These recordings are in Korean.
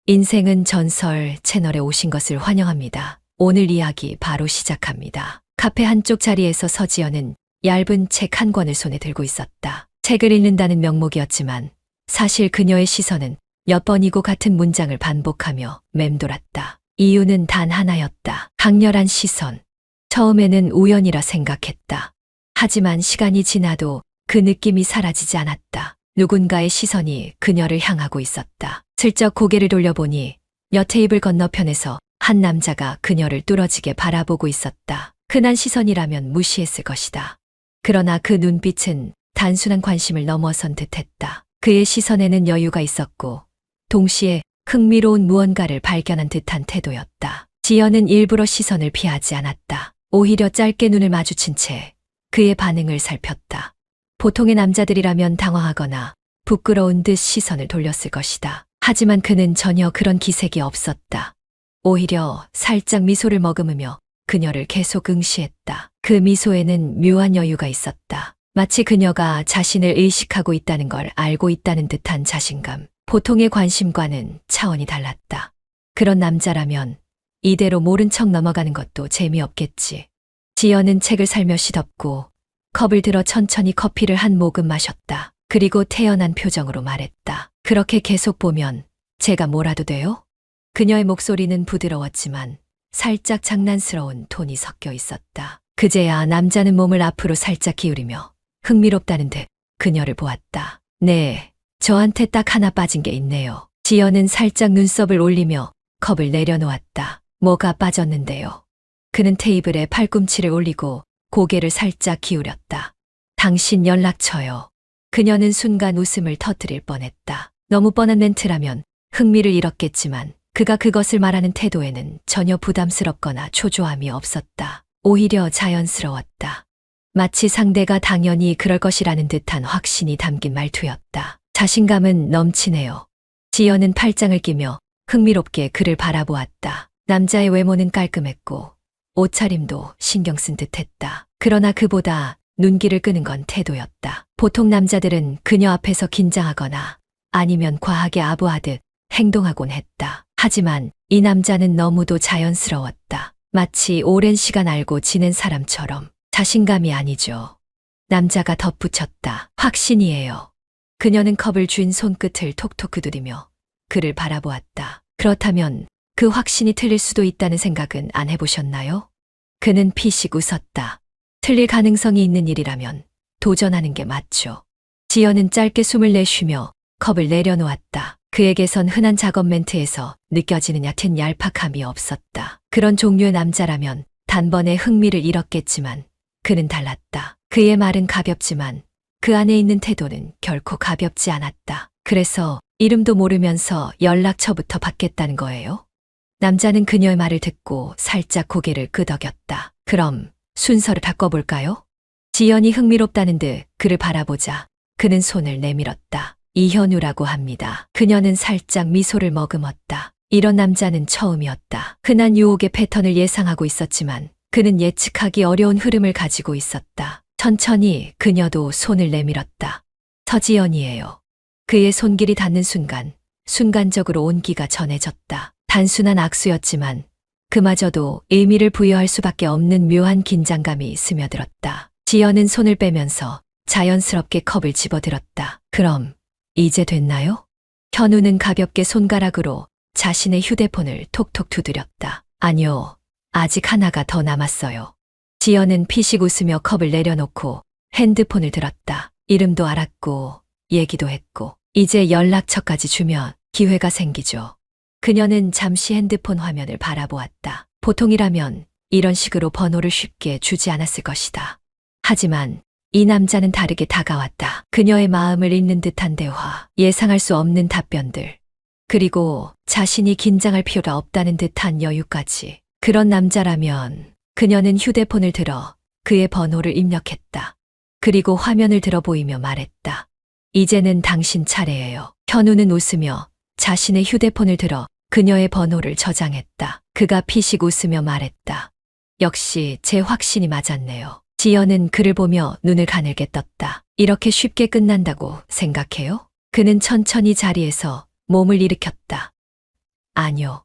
인생은 전설 채널에 오신 것을 환영합니다. 오늘 이야기 바로 시작합니다. 카페 한쪽 자리에서 서지연은 얇은 책 한 권을 손에 들고 있었다. 책을 읽는다는 명목이었지만 사실 그녀의 시선은 몇 번이고 같은 문장을 반복하며 맴돌았다. 이유는 단 하나였다. 강렬한 시선. 처음에는 우연이라 생각했다. 하지만 시간이 지나도 그 느낌이 사라지지 않았다. 누군가의 시선이 그녀를 향하고 있었다. 슬쩍 고개를 돌려보니 옆 테이블 건너편에서 한 남자가 그녀를 뚫어지게 바라보고 있었다. 흔한 시선이라면 무시했을 것이다. 그러나 그 눈빛은 단순한 관심을 넘어선 듯했다. 그의 시선에는 여유가 있었고 동시에 흥미로운 무언가를 발견한 듯한 태도였다. 지연은 일부러 시선을 피하지 않았다. 오히려 짧게 눈을 마주친 채 그의 반응을 살폈다. 보통의 남자들이라면 당황하거나 부끄러운 듯 시선을 돌렸을 것이다. 하지만 그는 전혀 그런 기색이 없었다. 오히려 살짝 미소를 머금으며 그녀를 계속 응시했다. 그 미소에는 묘한 여유가 있었다. 마치 그녀가 자신을 의식하고 있다는 걸 알고 있다는 듯한 자신감. 보통의 관심과는 차원이 달랐다. 그런 남자라면 이대로 모른 척 넘어가는 것도 재미없겠지. 지연은 책을 살며시 덮고 컵을 들어 천천히 커피를 한 모금 마셨다. 그리고 태연한 표정으로 말했다. 그렇게 계속 보면 제가 뭐라도 돼요? 그녀의 목소리는 부드러웠지만 살짝 장난스러운 톤이 섞여 있었다. 그제야 남자는 몸을 앞으로 살짝 기울이며 흥미롭다는 듯 그녀를 보았다. 네, 저한테 딱 하나 빠진 게 있네요. 지연은 살짝 눈썹을 올리며 컵을 내려놓았다. 뭐가 빠졌는데요? 그는 테이블에 팔꿈치를 올리고 고개를 살짝 기울였다. 당신 연락처요. 그녀는 순간 웃음을 터뜨릴 뻔했다. 너무 뻔한 멘트라면 흥미를 잃었겠지만 그가 그것을 말하는 태도에는 전혀 부담스럽거나 초조함이 없었다. 오히려 자연스러웠다. 마치 상대가 당연히 그럴 것이라는 듯한 확신이 담긴 말투였다. 자신감은 넘치네요. 지연은 팔짱을 끼며 흥미롭게 그를 바라보았다. 남자의 외모는 깔끔했고 옷차림도 신경 쓴 듯했다. 그러나 그보다 눈길을 끄는 건 태도였다. 보통 남자들은 그녀 앞에서 긴장하거나 아니면 과하게 아부하듯 행동하곤 했다. 하지만 이 남자는 너무도 자연스러웠다. 마치 오랜 시간 알고 지낸 사람처럼. 자신감이 아니죠. 남자가 덧붙였다. 확신이에요. 그녀는 컵을 쥔 손끝을 톡톡 두드리며 그를 바라보았다. 그렇다면 그 확신이 틀릴 수도 있다는 생각은 안 해보셨나요? 그는 피식 웃었다. 틀릴 가능성이 있는 일이라면 도전하는 게 맞죠. 지연은 짧게 숨을 내쉬며 컵을 내려놓았다. 그에게선 흔한 작업 멘트에서 느껴지는 얕은 얄팍함이 없었다. 그런 종류의 남자라면 단번에 흥미를 잃었겠지만 그는 달랐다. 그의 말은 가볍지만 그 안에 있는 태도는 결코 가볍지 않았다. 그래서 이름도 모르면서 연락처부터 받겠다는 거예요? 남자는 그녀의 말을 듣고 살짝 고개를 끄덕였다. 그럼 순서를 바꿔볼까요? 지연이 흥미롭다는 듯 그를 바라보자 그는 손을 내밀었다. 이현우라고 합니다. 그녀는 살짝 미소를 머금었다. 이런 남자는 처음이었다. 흔한 유혹의 패턴을 예상하고 있었지만 그는 예측하기 어려운 흐름을 가지고 있었다. 천천히 그녀도 손을 내밀었다. 서지연이에요. 그의 손길이 닿는 순간 순간적으로 온기가 전해졌다. 단순한 악수였지만 그마저도 의미를 부여할 수밖에 없는 묘한 긴장감이 스며들었다. 지연은 손을 빼면서 자연스럽게 컵을 집어들었다. 그럼 이제 됐나요? 현우는 가볍게 손가락으로 자신의 휴대폰을 톡톡 두드렸다. 아니요, 아직 하나가 더 남았어요. 지연은 피식 웃으며 컵을 내려놓고 핸드폰을 들었다. 이름도 알았고 얘기도 했고 이제 연락처까지 주면 기회가 생기죠. 그녀는 잠시 핸드폰 화면을 바라보았다. 보통이라면 이런 식으로 번호를 쉽게 주지 않았을 것이다. 하지만 이 남자는 다르게 다가왔다. 그녀의 마음을 읽는 듯한 대화, 예상할 수 없는 답변들, 그리고 자신이 긴장할 필요가 없다는 듯한 여유까지. 그런 남자라면 그녀는 휴대폰을 들어 그의 번호를 입력했다. 그리고 화면을 들어 보이며 말했다. 이제는 당신 차례예요. 현우는 웃으며 자신의 휴대폰을 들어 그녀의 번호를 저장했다. 그가 피식 웃으며 말했다. 역시 제 확신이 맞았네요. 지연은 그를 보며 눈을 가늘게 떴다. 이렇게 쉽게 끝난다고 생각해요? 그는 천천히 자리에서 몸을 일으켰다. 아니요.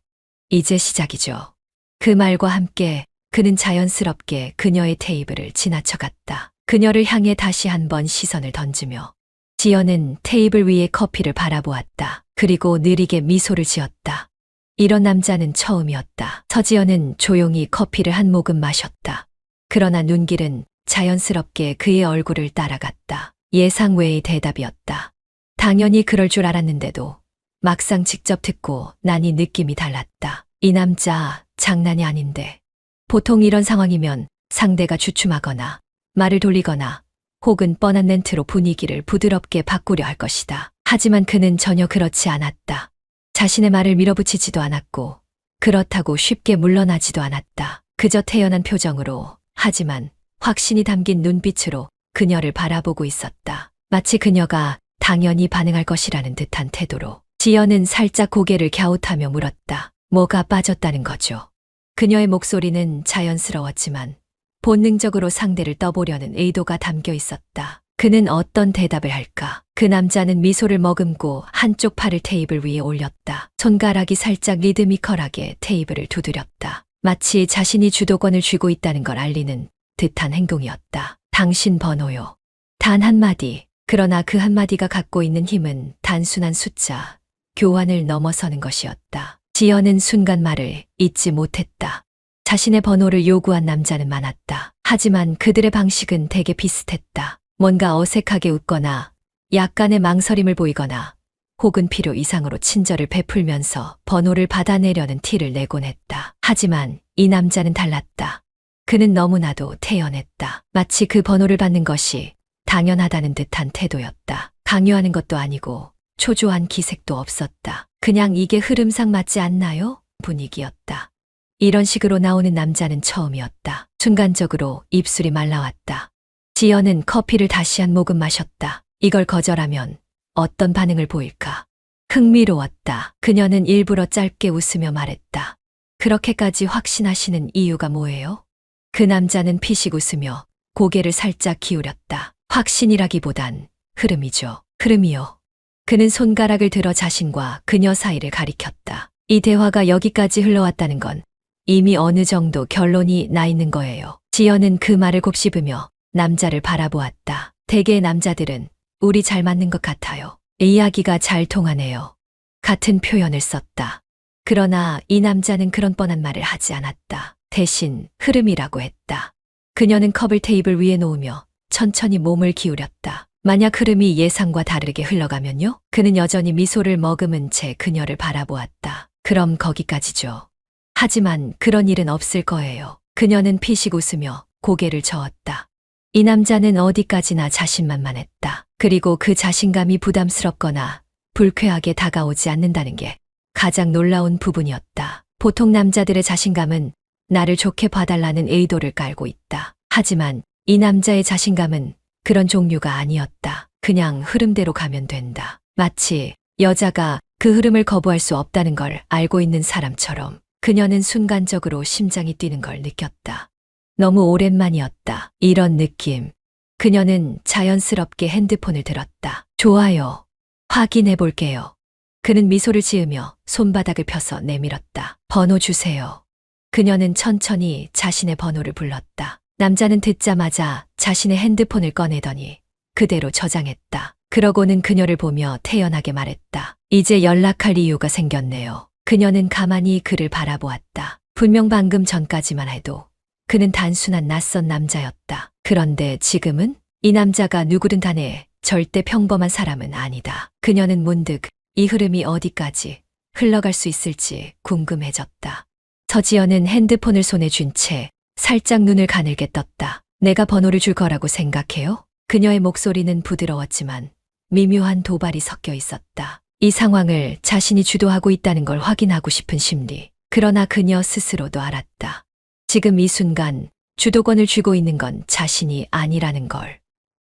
이제 시작이죠. 그 말과 함께 그는 자연스럽게 그녀의 테이블을 지나쳐갔다. 그녀를 향해 다시 한번 시선을 던지며 지연은 테이블 위에 커피를 바라보았다. 그리고 느리게 미소를 지었다. 이런 남자는 처음이었다. 서지연은 조용히 커피를 한 모금 마셨다. 그러나 눈길은 자연스럽게 그의 얼굴을 따라갔다. 예상 외의 대답이었다. 당연히 그럴 줄 알았는데도 막상 직접 듣고 나니 느낌이 달랐다. 이 남자 장난이 아닌데. 보통 이런 상황이면 상대가 주춤하거나 말을 돌리거나 혹은 뻔한 멘트로 분위기를 부드럽게 바꾸려 할 것이다. 하지만 그는 전혀 그렇지 않았다. 자신의 말을 밀어붙이지도 않았고 그렇다고 쉽게 물러나지도 않았다. 그저 태연한 표정으로 하지만 확신이 담긴 눈빛으로 그녀를 바라보고 있었다. 마치 그녀가 당연히 반응할 것이라는 듯한 태도로. 지연은 살짝 고개를 갸웃하며 물었다. 뭐가 빠졌다는 거죠? 그녀의 목소리는 자연스러웠지만 본능적으로 상대를 떠보려는 의도가 담겨 있었다. 그는 어떤 대답을 할까? 그 남자는 미소를 머금고 한쪽 팔을 테이블 위에 올렸다. 손가락이 살짝 리드미컬하게 테이블을 두드렸다. 마치 자신이 주도권을 쥐고 있다는 걸 알리는 듯한 행동이었다. 당신 번호요. 단 한마디. 그러나 그 한마디가 갖고 있는 힘은 단순한 숫자, 교환을 넘어서는 것이었다. 지연은 순간 말을 잇지 못했다. 자신의 번호를 요구한 남자는 많았다. 하지만 그들의 방식은 되게 비슷했다. 뭔가 어색하게 웃거나 약간의 망설임을 보이거나 혹은 필요 이상으로 친절을 베풀면서 번호를 받아내려는 티를 내곤 했다. 하지만 이 남자는 달랐다. 그는 너무나도 태연했다. 마치 그 번호를 받는 것이 당연하다는 듯한 태도였다. 강요하는 것도 아니고 초조한 기색도 없었다. 그냥 이게 흐름상 맞지 않나요? 분위기였다. 이런 식으로 나오는 남자는 처음이었다. 순간적으로 입술이 말라왔다. 지연은 커피를 다시 한 모금 마셨다. 이걸 거절하면 어떤 반응을 보일까? 흥미로웠다. 그녀는 일부러 짧게 웃으며 말했다. 그렇게까지 확신하시는 이유가 뭐예요? 그 남자는 피식 웃으며 고개를 살짝 기울였다. 확신이라기보단 흐름이죠. 흐름이요. 그는 손가락을 들어 자신과 그녀 사이를 가리켰다. 이 대화가 여기까지 흘러왔다는 건 이미 어느 정도 결론이 나 있는 거예요. 지연은 그 말을 곱씹으며 남자를 바라보았다. 대개의 남자들은 우리 잘 맞는 것 같아요. 이야기가 잘 통하네요. 같은 표현을 썼다. 그러나 이 남자는 그런 뻔한 말을 하지 않았다. 대신 흐름이라고 했다. 그녀는 컵을 테이블 위에 놓으며 천천히 몸을 기울였다. 만약 흐름이 예상과 다르게 흘러가면요? 그는 여전히 미소를 머금은 채 그녀를 바라보았다. 그럼 거기까지죠. 하지만 그런 일은 없을 거예요. 그녀는 피식 웃으며 고개를 저었다. 이 남자는 어디까지나 자신만만했다. 그리고 그 자신감이 부담스럽거나 불쾌하게 다가오지 않는다는 게 가장 놀라운 부분이었다. 보통 남자들의 자신감은 나를 좋게 봐달라는 의도를 깔고 있다. 하지만 이 남자의 자신감은 그런 종류가 아니었다. 그냥 흐름대로 가면 된다. 마치 여자가 그 흐름을 거부할 수 없다는 걸 알고 있는 사람처럼. 그녀는 순간적으로 심장이 뛰는 걸 느꼈다. 너무 오랜만이었다. 이런 느낌. 그녀는 자연스럽게 핸드폰을 들었다. 좋아요. 확인해 볼게요. 그는 미소를 지으며 손바닥을 펴서 내밀었다. 번호 주세요. 그녀는 천천히 자신의 번호를 불렀다. 남자는 듣자마자 자신의 핸드폰을 꺼내더니 그대로 저장했다. 그러고는 그녀를 보며 태연하게 말했다. 이제 연락할 이유가 생겼네요. 그녀는 가만히 그를 바라보았다. 분명 방금 전까지만 해도 그는 단순한 낯선 남자였다. 그런데 지금은 이 남자가 누구든 간에 절대 평범한 사람은 아니다. 그녀는 문득 이 흐름이 어디까지 흘러갈 수 있을지 궁금해졌다. 서지연은 핸드폰을 손에 쥔 채 살짝 눈을 가늘게 떴다. 내가 번호를 줄 거라고 생각해요? 그녀의 목소리는 부드러웠지만 미묘한 도발이 섞여 있었다. 이 상황을 자신이 주도하고 있다는 걸 확인하고 싶은 심리. 그러나 그녀 스스로도 알았다. 지금 이 순간 주도권을 쥐고 있는 건 자신이 아니라는 걸.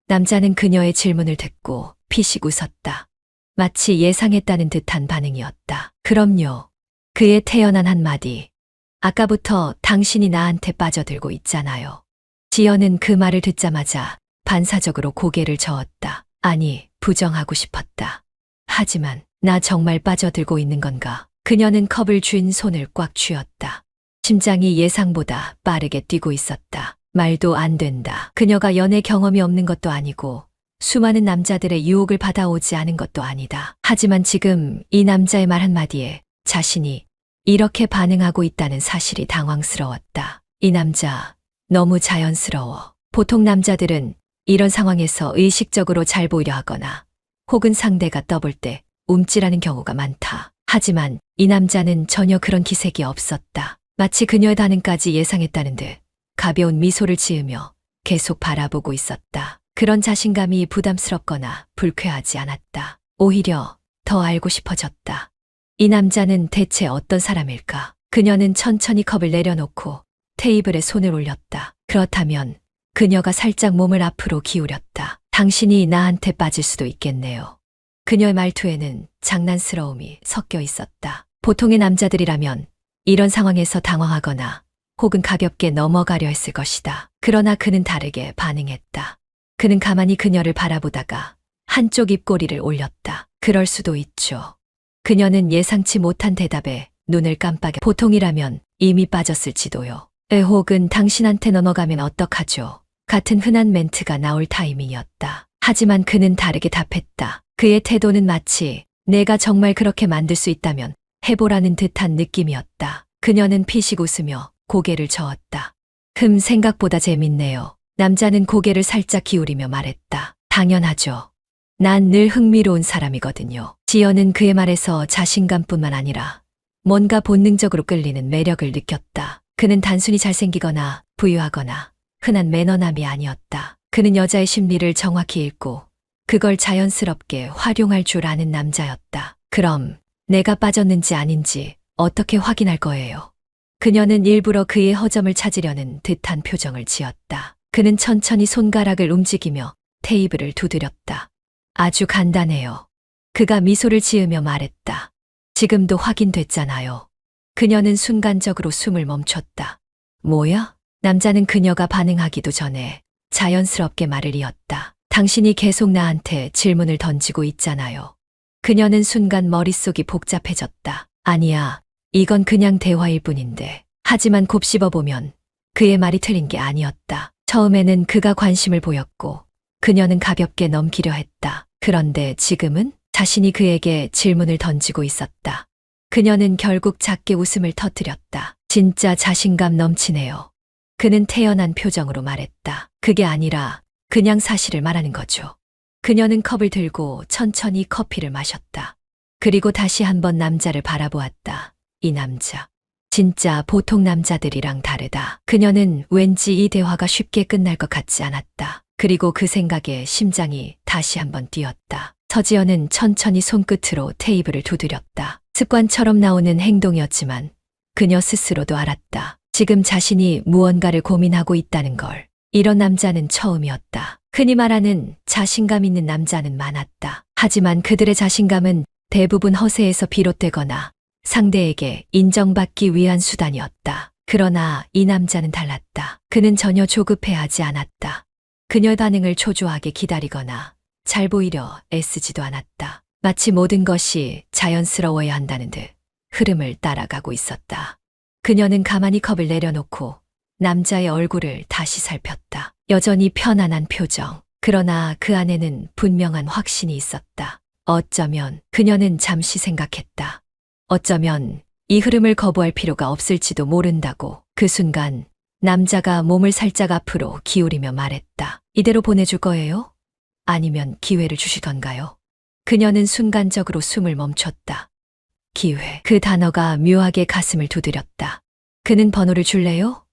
남자는 그녀의 질문을 듣고 피식 웃었다. 마치 예상했다는 듯한 반응이었다. 그럼요. 그의 태연한 한마디. 아까부터 당신이 나한테 빠져들고 있잖아요. 지연은 그 말을 듣자마자 반사적으로 고개를 저었다. 아니, 부정하고 싶었다. 하지만 나 정말 빠져들고 있는 건가? 그녀는 컵을 쥔 손을 꽉 쥐었다. 심장이 예상보다 빠르게 뛰고 있었다. 말도 안 된다. 그녀가 연애 경험이 없는 것도 아니고 수많은 남자들의 유혹을 받아오지 않은 것도 아니다. 하지만 지금 이 남자의 말 한마디에 자신이 이렇게 반응하고 있다는 사실이 당황스러웠다. 이 남자 너무 자연스러워. 보통 남자들은 이런 상황에서 의식적으로 잘 보이려 하거나 혹은 상대가 떠볼 때 움찔하는 경우가 많다. 하지만 이 남자는 전혀 그런 기색이 없었다. 마치 그녀의 반응까지 예상했다는 듯 가벼운 미소를 지으며 계속 바라보고 있었다. 그런 자신감이 부담스럽거나 불쾌하지 않았다. 오히려 더 알고 싶어졌다. 이 남자는 대체 어떤 사람일까? 그녀는 천천히 컵을 내려놓고 테이블에 손을 올렸다. 그렇다면 그녀가 살짝 몸을 앞으로 기울였다. 당신이 나한테 빠질 수도 있겠네요. 그녀의 말투에는 장난스러움이 섞여 있었다. 보통의 남자들이라면 이런 상황에서 당황하거나 혹은 가볍게 넘어가려 했을 것이다. 그러나 그는 다르게 반응했다. 그는 가만히 그녀를 바라보다가 한쪽 입꼬리를 올렸다. 그럴 수도 있죠. 그녀는 예상치 못한 대답에 눈을 깜빡여 보통이라면 이미 빠졌을지도요. 혹은 당신한테 넘어가면 어떡하죠? 같은 흔한 멘트가 나올 타이밍이었다. 하지만 그는 다르게 답했다. 그의 태도는 마치 내가 정말 그렇게 만들 수 있다면 해보라는 듯한 느낌이었다. 그녀는 피식 웃으며 고개를 저었다. 생각보다 재밌네요. 남자는 고개를 살짝 기울이며 말했다. 당연하죠. 난 늘 흥미로운 사람이거든요. 지연은 그의 말에서 자신감뿐만 아니라 뭔가 본능적으로 끌리는 매력을 느꼈다. 그는 단순히 잘생기거나 부유하거나 흔한 매너남이 아니었다. 그는 여자의 심리를 정확히 읽고 그걸 자연스럽게 활용할 줄 아는 남자였다. 그럼 내가 빠졌는지 아닌지 어떻게 확인할 거예요? 그녀는 일부러 그의 허점을 찾으려는 듯한 표정을 지었다. 그는 천천히 손가락을 움직이며 테이블을 두드렸다. 아주 간단해요. 그가 미소를 지으며 말했다. 지금도 확인됐잖아요. 그녀는 순간적으로 숨을 멈췄다. 뭐야? 남자는 그녀가 반응하기도 전에 자연스럽게 말을 이었다. 당신이 계속 나한테 질문을 던지고 있잖아요. 그녀는 순간 머릿속이 복잡해졌다. 아니야, 이건 그냥 대화일 뿐인데. 하지만 곱씹어보면 그의 말이 틀린 게 아니었다. 처음에는 그가 관심을 보였고 그녀는 가볍게 넘기려 했다. 그런데 지금은 자신이 그에게 질문을 던지고 있었다. 그녀는 결국 작게 웃음을 터뜨렸다. 진짜 자신감 넘치네요. 그는 태연한 표정으로 말했다. 그게 아니라 그냥 사실을 말하는 거죠. 그녀는 컵을 들고 천천히 커피를 마셨다. 그리고 다시 한번 남자를 바라보았다. 이 남자. 진짜 보통 남자들이랑 다르다. 그녀는 왠지 이 대화가 쉽게 끝날 것 같지 않았다. 그리고 그 생각에 심장이 다시 한번 뛰었다. 서지연은 천천히 손끝으로 테이블을 두드렸다. 습관처럼 나오는 행동이었지만 그녀 스스로도 알았다. 지금 자신이 무언가를 고민하고 있다는 걸. 이런 남자는 처음이었다. 흔히 말하는 자신감 있는 남자는 많았다. 하지만 그들의 자신감은 대부분 허세에서 비롯되거나 상대에게 인정받기 위한 수단이었다. 그러나 이 남자는 달랐다. 그는 전혀 조급해하지 않았다. 그녀의 반응을 초조하게 기다리거나 잘 보이려 애쓰지도 않았다. 마치 모든 것이 자연스러워야 한다는 듯 흐름을 따라가고 있었다. 그녀는 가만히 컵을 내려놓고 남자의 얼굴을 다시 살폈다. 여전히 편안한 표정. 그러나 그 안에는 분명한 확신이 있었다. 어쩌면 그녀는 잠시 생각했다. 어쩌면 이 흐름을 거부할 필요가 없을지도 모른다고. 그 순간 남자가 몸을 살짝 앞으로 기울이며 말했다. 이대로 보내줄 거예요? 아니면 기회를 주시던가요? 그녀는 순간적으로 숨을 멈췄다. 기회. 그 단어가 묘하게 가슴을 두드렸다. 그는 번호를 줄래요?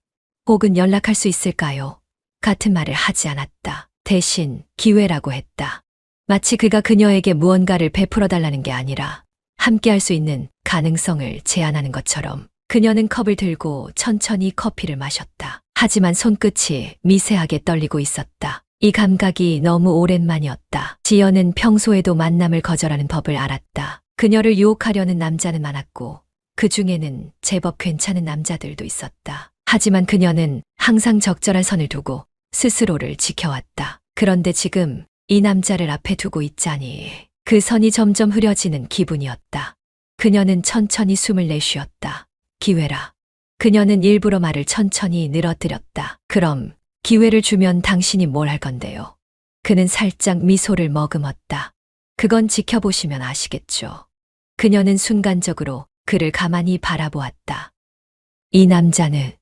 혹은 연락할 수 있을까요? 같은 말을 하지 않았다. 대신 기회라고 했다. 마치 그가 그녀에게 무언가를 베풀어 달라는 게 아니라 함께 할 수 있는 가능성을 제안하는 것처럼. 그녀는 컵을 들고 천천히 커피를 마셨다. 하지만 손끝이 미세하게 떨리고 있었다. 이 감각이 너무 오랜만이었다. 지연은 평소에도 만남을 거절하는 법을 알았다. 그녀를 유혹하려는 남자는 많았고 그 중에는 제법 괜찮은 남자들도 있었다. 하지만 그녀는 항상 적절한 선을 두고 스스로를 지켜왔다. 그런데 지금 이 남자를 앞에 두고 있자니 그 선이 점점 흐려지는 기분이었다. 그녀는 천천히 숨을 내쉬었다. 기회라. 그녀는 일부러 말을 천천히 늘어뜨렸다. 그럼 기회를 주면 당신이 뭘 할 건데요? 그는 살짝 미소를 머금었다. 그건 지켜보시면 아시겠죠. 그녀는 순간적으로 그를 가만히 바라보았다. 이 남자는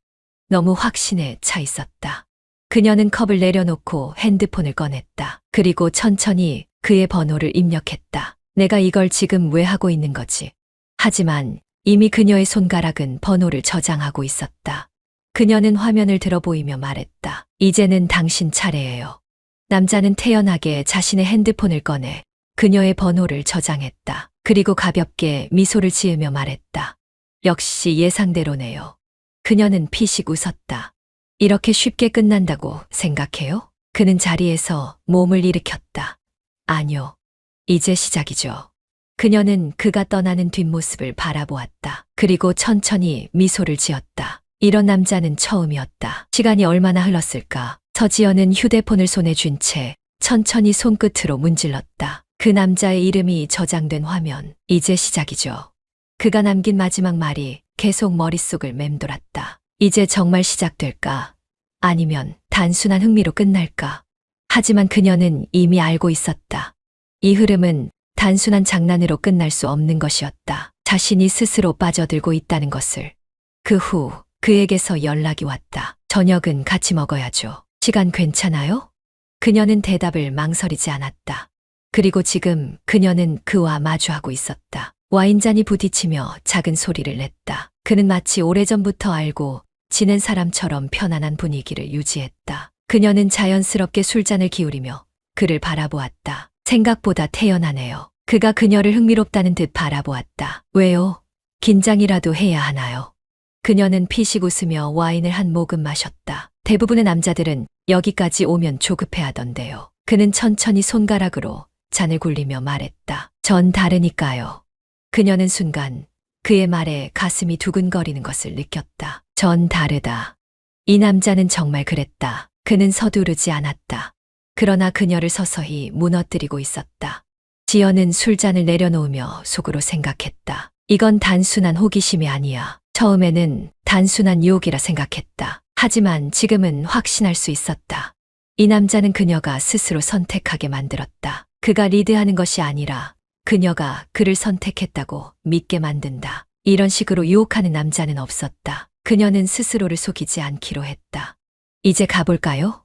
너무 확신에 차 있었다. 그녀는 컵을 내려놓고 핸드폰을 꺼냈다. 그리고 천천히 그의 번호를 입력했다. 내가 이걸 지금 왜 하고 있는 거지? 하지만 이미 그녀의 손가락은 번호를 저장하고 있었다. 그녀는 화면을 들어보이며 말했다. 이제는 당신 차례예요. 남자는 태연하게 자신의 핸드폰을 꺼내 그녀의 번호를 저장했다. 그리고 가볍게 미소를 지으며 말했다. 역시 예상대로네요. 그녀는 피식 웃었다. 이렇게 쉽게 끝난다고 생각해요? 그는 자리에서 몸을 일으켰다. 아니요. 이제 시작이죠. 그녀는 그가 떠나는 뒷모습을 바라보았다. 그리고 천천히 미소를 지었다. 이런 남자는 처음이었다. 시간이 얼마나 흘렀을까? 서지연은 휴대폰을 손에 쥔 채 천천히 손끝으로 문질렀다. 그 남자의 이름이 저장된 화면. 이제 시작이죠. 그가 남긴 마지막 말이 계속 머릿속을 맴돌았다. 이제 정말 시작될까? 아니면 단순한 흥미로 끝날까? 하지만 그녀는 이미 알고 있었다. 이 흐름은 단순한 장난으로 끝날 수 없는 것이었다. 자신이 스스로 빠져들고 있다는 것을. 그 후 그에게서 연락이 왔다. 저녁은 같이 먹어야죠. 시간 괜찮아요? 그녀는 대답을 망설이지 않았다. 그리고 지금 그녀는 그와 마주하고 있었다. 와인잔이 부딪히며 작은 소리를 냈다. 그는 마치 오래전부터 알고 지낸 사람처럼 편안한 분위기를 유지했다. 그녀는 자연스럽게 술잔을 기울이며 그를 바라보았다. 생각보다 태연하네요. 그가 그녀를 흥미롭다는 듯 바라보았다. 왜요? 긴장이라도 해야 하나요? 그녀는 피식 웃으며 와인을 한 모금 마셨다. 대부분의 남자들은 여기까지 오면 조급해하던데요. 그는 천천히 손가락으로 잔을 굴리며 말했다. 전 다르니까요. 그녀는 순간 그의 말에 가슴이 두근거리는 것을 느꼈다. 전 다르다. 이 남자는 정말 그랬다. 그는 서두르지 않았다. 그러나 그녀를 서서히 무너뜨리고 있었다. 지연은 술잔을 내려놓으며 속으로 생각했다. 이건 단순한 호기심이 아니야. 처음에는 단순한 유혹이라 생각했다. 하지만 지금은 확신할 수 있었다. 이 남자는 그녀가 스스로 선택하게 만들었다. 그가 리드하는 것이 아니라 그녀가 그를 선택했다고 믿게 만든다. 이런 식으로 유혹하는 남자는 없었다. 그녀는 스스로를 속이지 않기로 했다. 이제 가볼까요?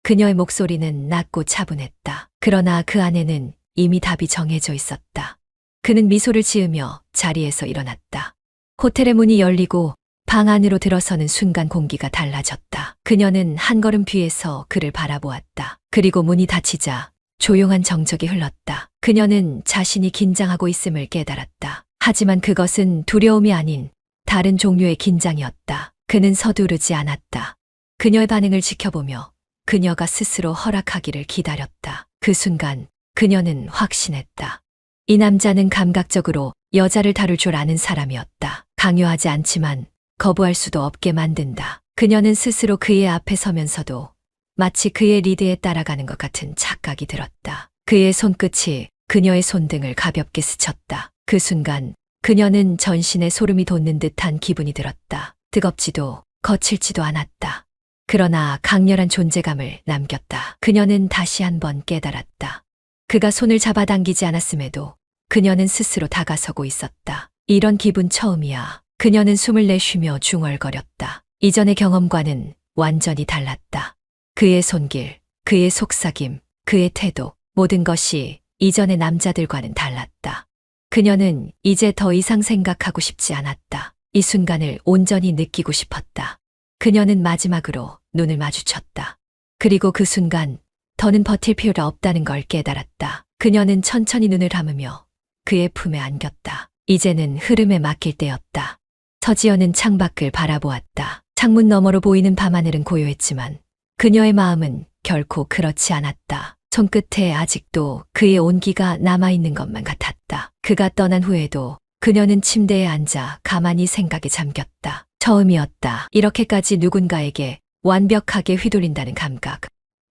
그녀의 목소리는 낮고 차분했다. 그러나 그 안에는 이미 답이 정해져 있었다. 그는 미소를 지으며 자리에서 일어났다. 호텔의 문이 열리고 방 안으로 들어서는 순간 공기가 달라졌다. 그녀는 한 걸음 뒤에서 그를 바라보았다. 그리고 문이 닫히자 조용한 정적이 흘렀다. 그녀는 자신이 긴장하고 있음을 깨달았다. 하지만 그것은 두려움이 아닌 다른 종류의 긴장이었다. 그는 서두르지 않았다. 그녀의 반응을 지켜보며 그녀가 스스로 허락하기를 기다렸다. 그 순간 그녀는 확신했다. 이 남자는 감각적으로 여자를 다룰 줄 아는 사람이었다. 강요하지 않지만 거부할 수도 없게 만든다. 그녀는 스스로 그의 앞에 서면서도 마치 그의 리드에 따라가는 것 같은 착각이 들었다. 그의 손끝이 그녀의 손등을 가볍게 스쳤다. 그 순간 그녀는 전신에 소름이 돋는 듯한 기분이 들었다. 뜨겁지도 거칠지도 않았다. 그러나 강렬한 존재감을 남겼다. 그녀는 다시 한번 깨달았다. 그가 손을 잡아당기지 않았음에도 그녀는 스스로 다가서고 있었다. 이런 기분 처음이야. 그녀는 숨을 내쉬며 중얼거렸다. 이전의 경험과는 완전히 달랐다. 그의 손길, 그의 속삭임, 그의 태도, 모든 것이 이전의 남자들과는 달랐다. 그녀는 이제 더 이상 생각하고 싶지 않았다. 이 순간을 온전히 느끼고 싶었다. 그녀는 마지막으로 눈을 마주쳤다. 그리고 그 순간 더는 버틸 필요가 없다는 걸 깨달았다. 그녀는 천천히 눈을 감으며 그의 품에 안겼다. 이제는 흐름에 맡길 때였다. 서지연은 창밖을 바라보았다. 창문 너머로 보이는 밤하늘은 고요했지만 그녀의 마음은 결코 그렇지 않았다. 손끝에 아직도 그의 온기가 남아있는 것만 같았다. 그가 떠난 후에도 그녀는 침대에 앉아 가만히 생각에 잠겼다. 처음이었다. 이렇게까지 누군가에게 완벽하게 휘둘린다는 감각.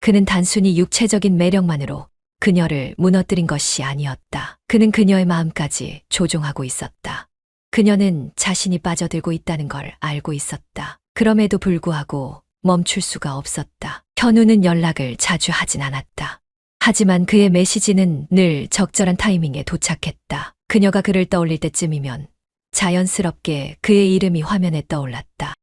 그는 단순히 육체적인 매력만으로 그녀를 무너뜨린 것이 아니었다. 그는 그녀의 마음까지 조종하고 있었다. 그녀는 자신이 빠져들고 있다는 걸 알고 있었다. 그럼에도 불구하고 멈출 수가 없었다. 현우는 연락을 자주 하진 않았다. 하지만 그의 메시지는 늘 적절한 타이밍에 도착했다. 그녀가 그를 떠올릴 때쯤이면 자연스럽게 그의 이름이 화면에 떠올랐다.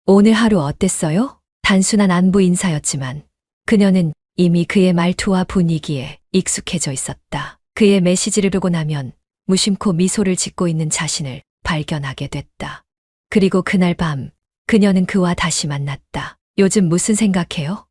오늘 하루 어땠어요? 단순한 안부 인사였지만 그녀는 이미 그의 말투와 분위기에 익숙해져 있었다. 그의 메시지를 보고 나면 무심코 미소를 짓고 있는 자신을 발견하게 됐다. 그리고 그날 밤 그녀는 그와 다시 만났다. 요즘 무슨 생각해요?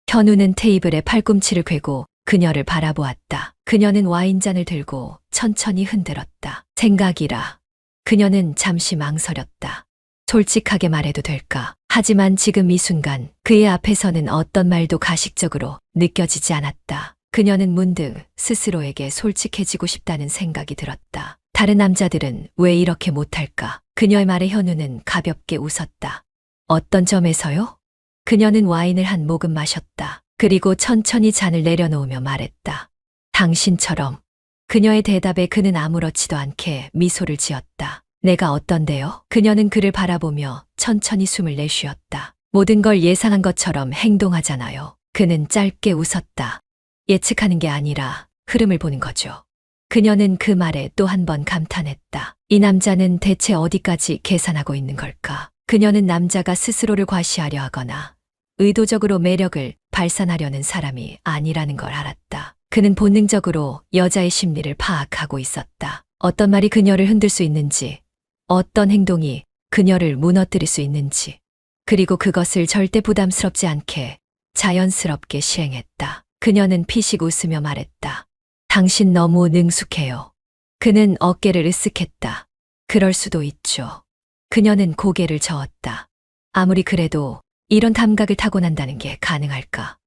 현우는 테이블에 팔꿈치를 꿰고 그녀를 바라보았다. 그녀는 와인잔을 들고 천천히 흔들었다. 생각이라. 그녀는 잠시 망설였다. 솔직하게 말해도 될까? 하지만 지금 이 순간 그의 앞에서는 어떤 말도 가식적으로 느껴지지 않았다. 그녀는 문득 스스로에게 솔직해지고 싶다는 생각이 들었다. 다른 남자들은 왜 이렇게 못할까? 그녀의 말에 현우는 가볍게 웃었다. 어떤 점에서요? 그녀는 와인을 한 모금 마셨다. 그리고 천천히 잔을 내려놓으며 말했다. 당신처럼. 그녀의 대답에 그는 아무렇지도 않게 미소를 지었다. 내가 어떤데요? 그녀는 그를 바라보며 천천히 숨을 내쉬었다. 모든 걸 예상한 것처럼 행동하잖아요. 그는 짧게 웃었다. 예측하는 게 아니라 흐름을 보는 거죠. 그녀는 그 말에 또 한 번 감탄했다. 이 남자는 대체 어디까지 계산하고 있는 걸까? 그녀는 남자가 스스로를 과시하려 하거나 의도적으로 매력을 발산하려는 사람이 아니라는 걸 알았다. 그는 본능적으로 여자의 심리를 파악하고 있었다. 어떤 말이 그녀를 흔들 수 있는지, 어떤 행동이 그녀를 무너뜨릴 수 있는지, 그리고 그것을 절대 부담스럽지 않게 자연스럽게 시행했다. 그녀는 피식 웃으며 말했다. 당신 너무 능숙해요. 그는 어깨를 으쓱했다. 그럴 수도 있죠. 그녀는 고개를 저었다. 아무리 그래도 이런 감각을 타고난다는 게 가능할까?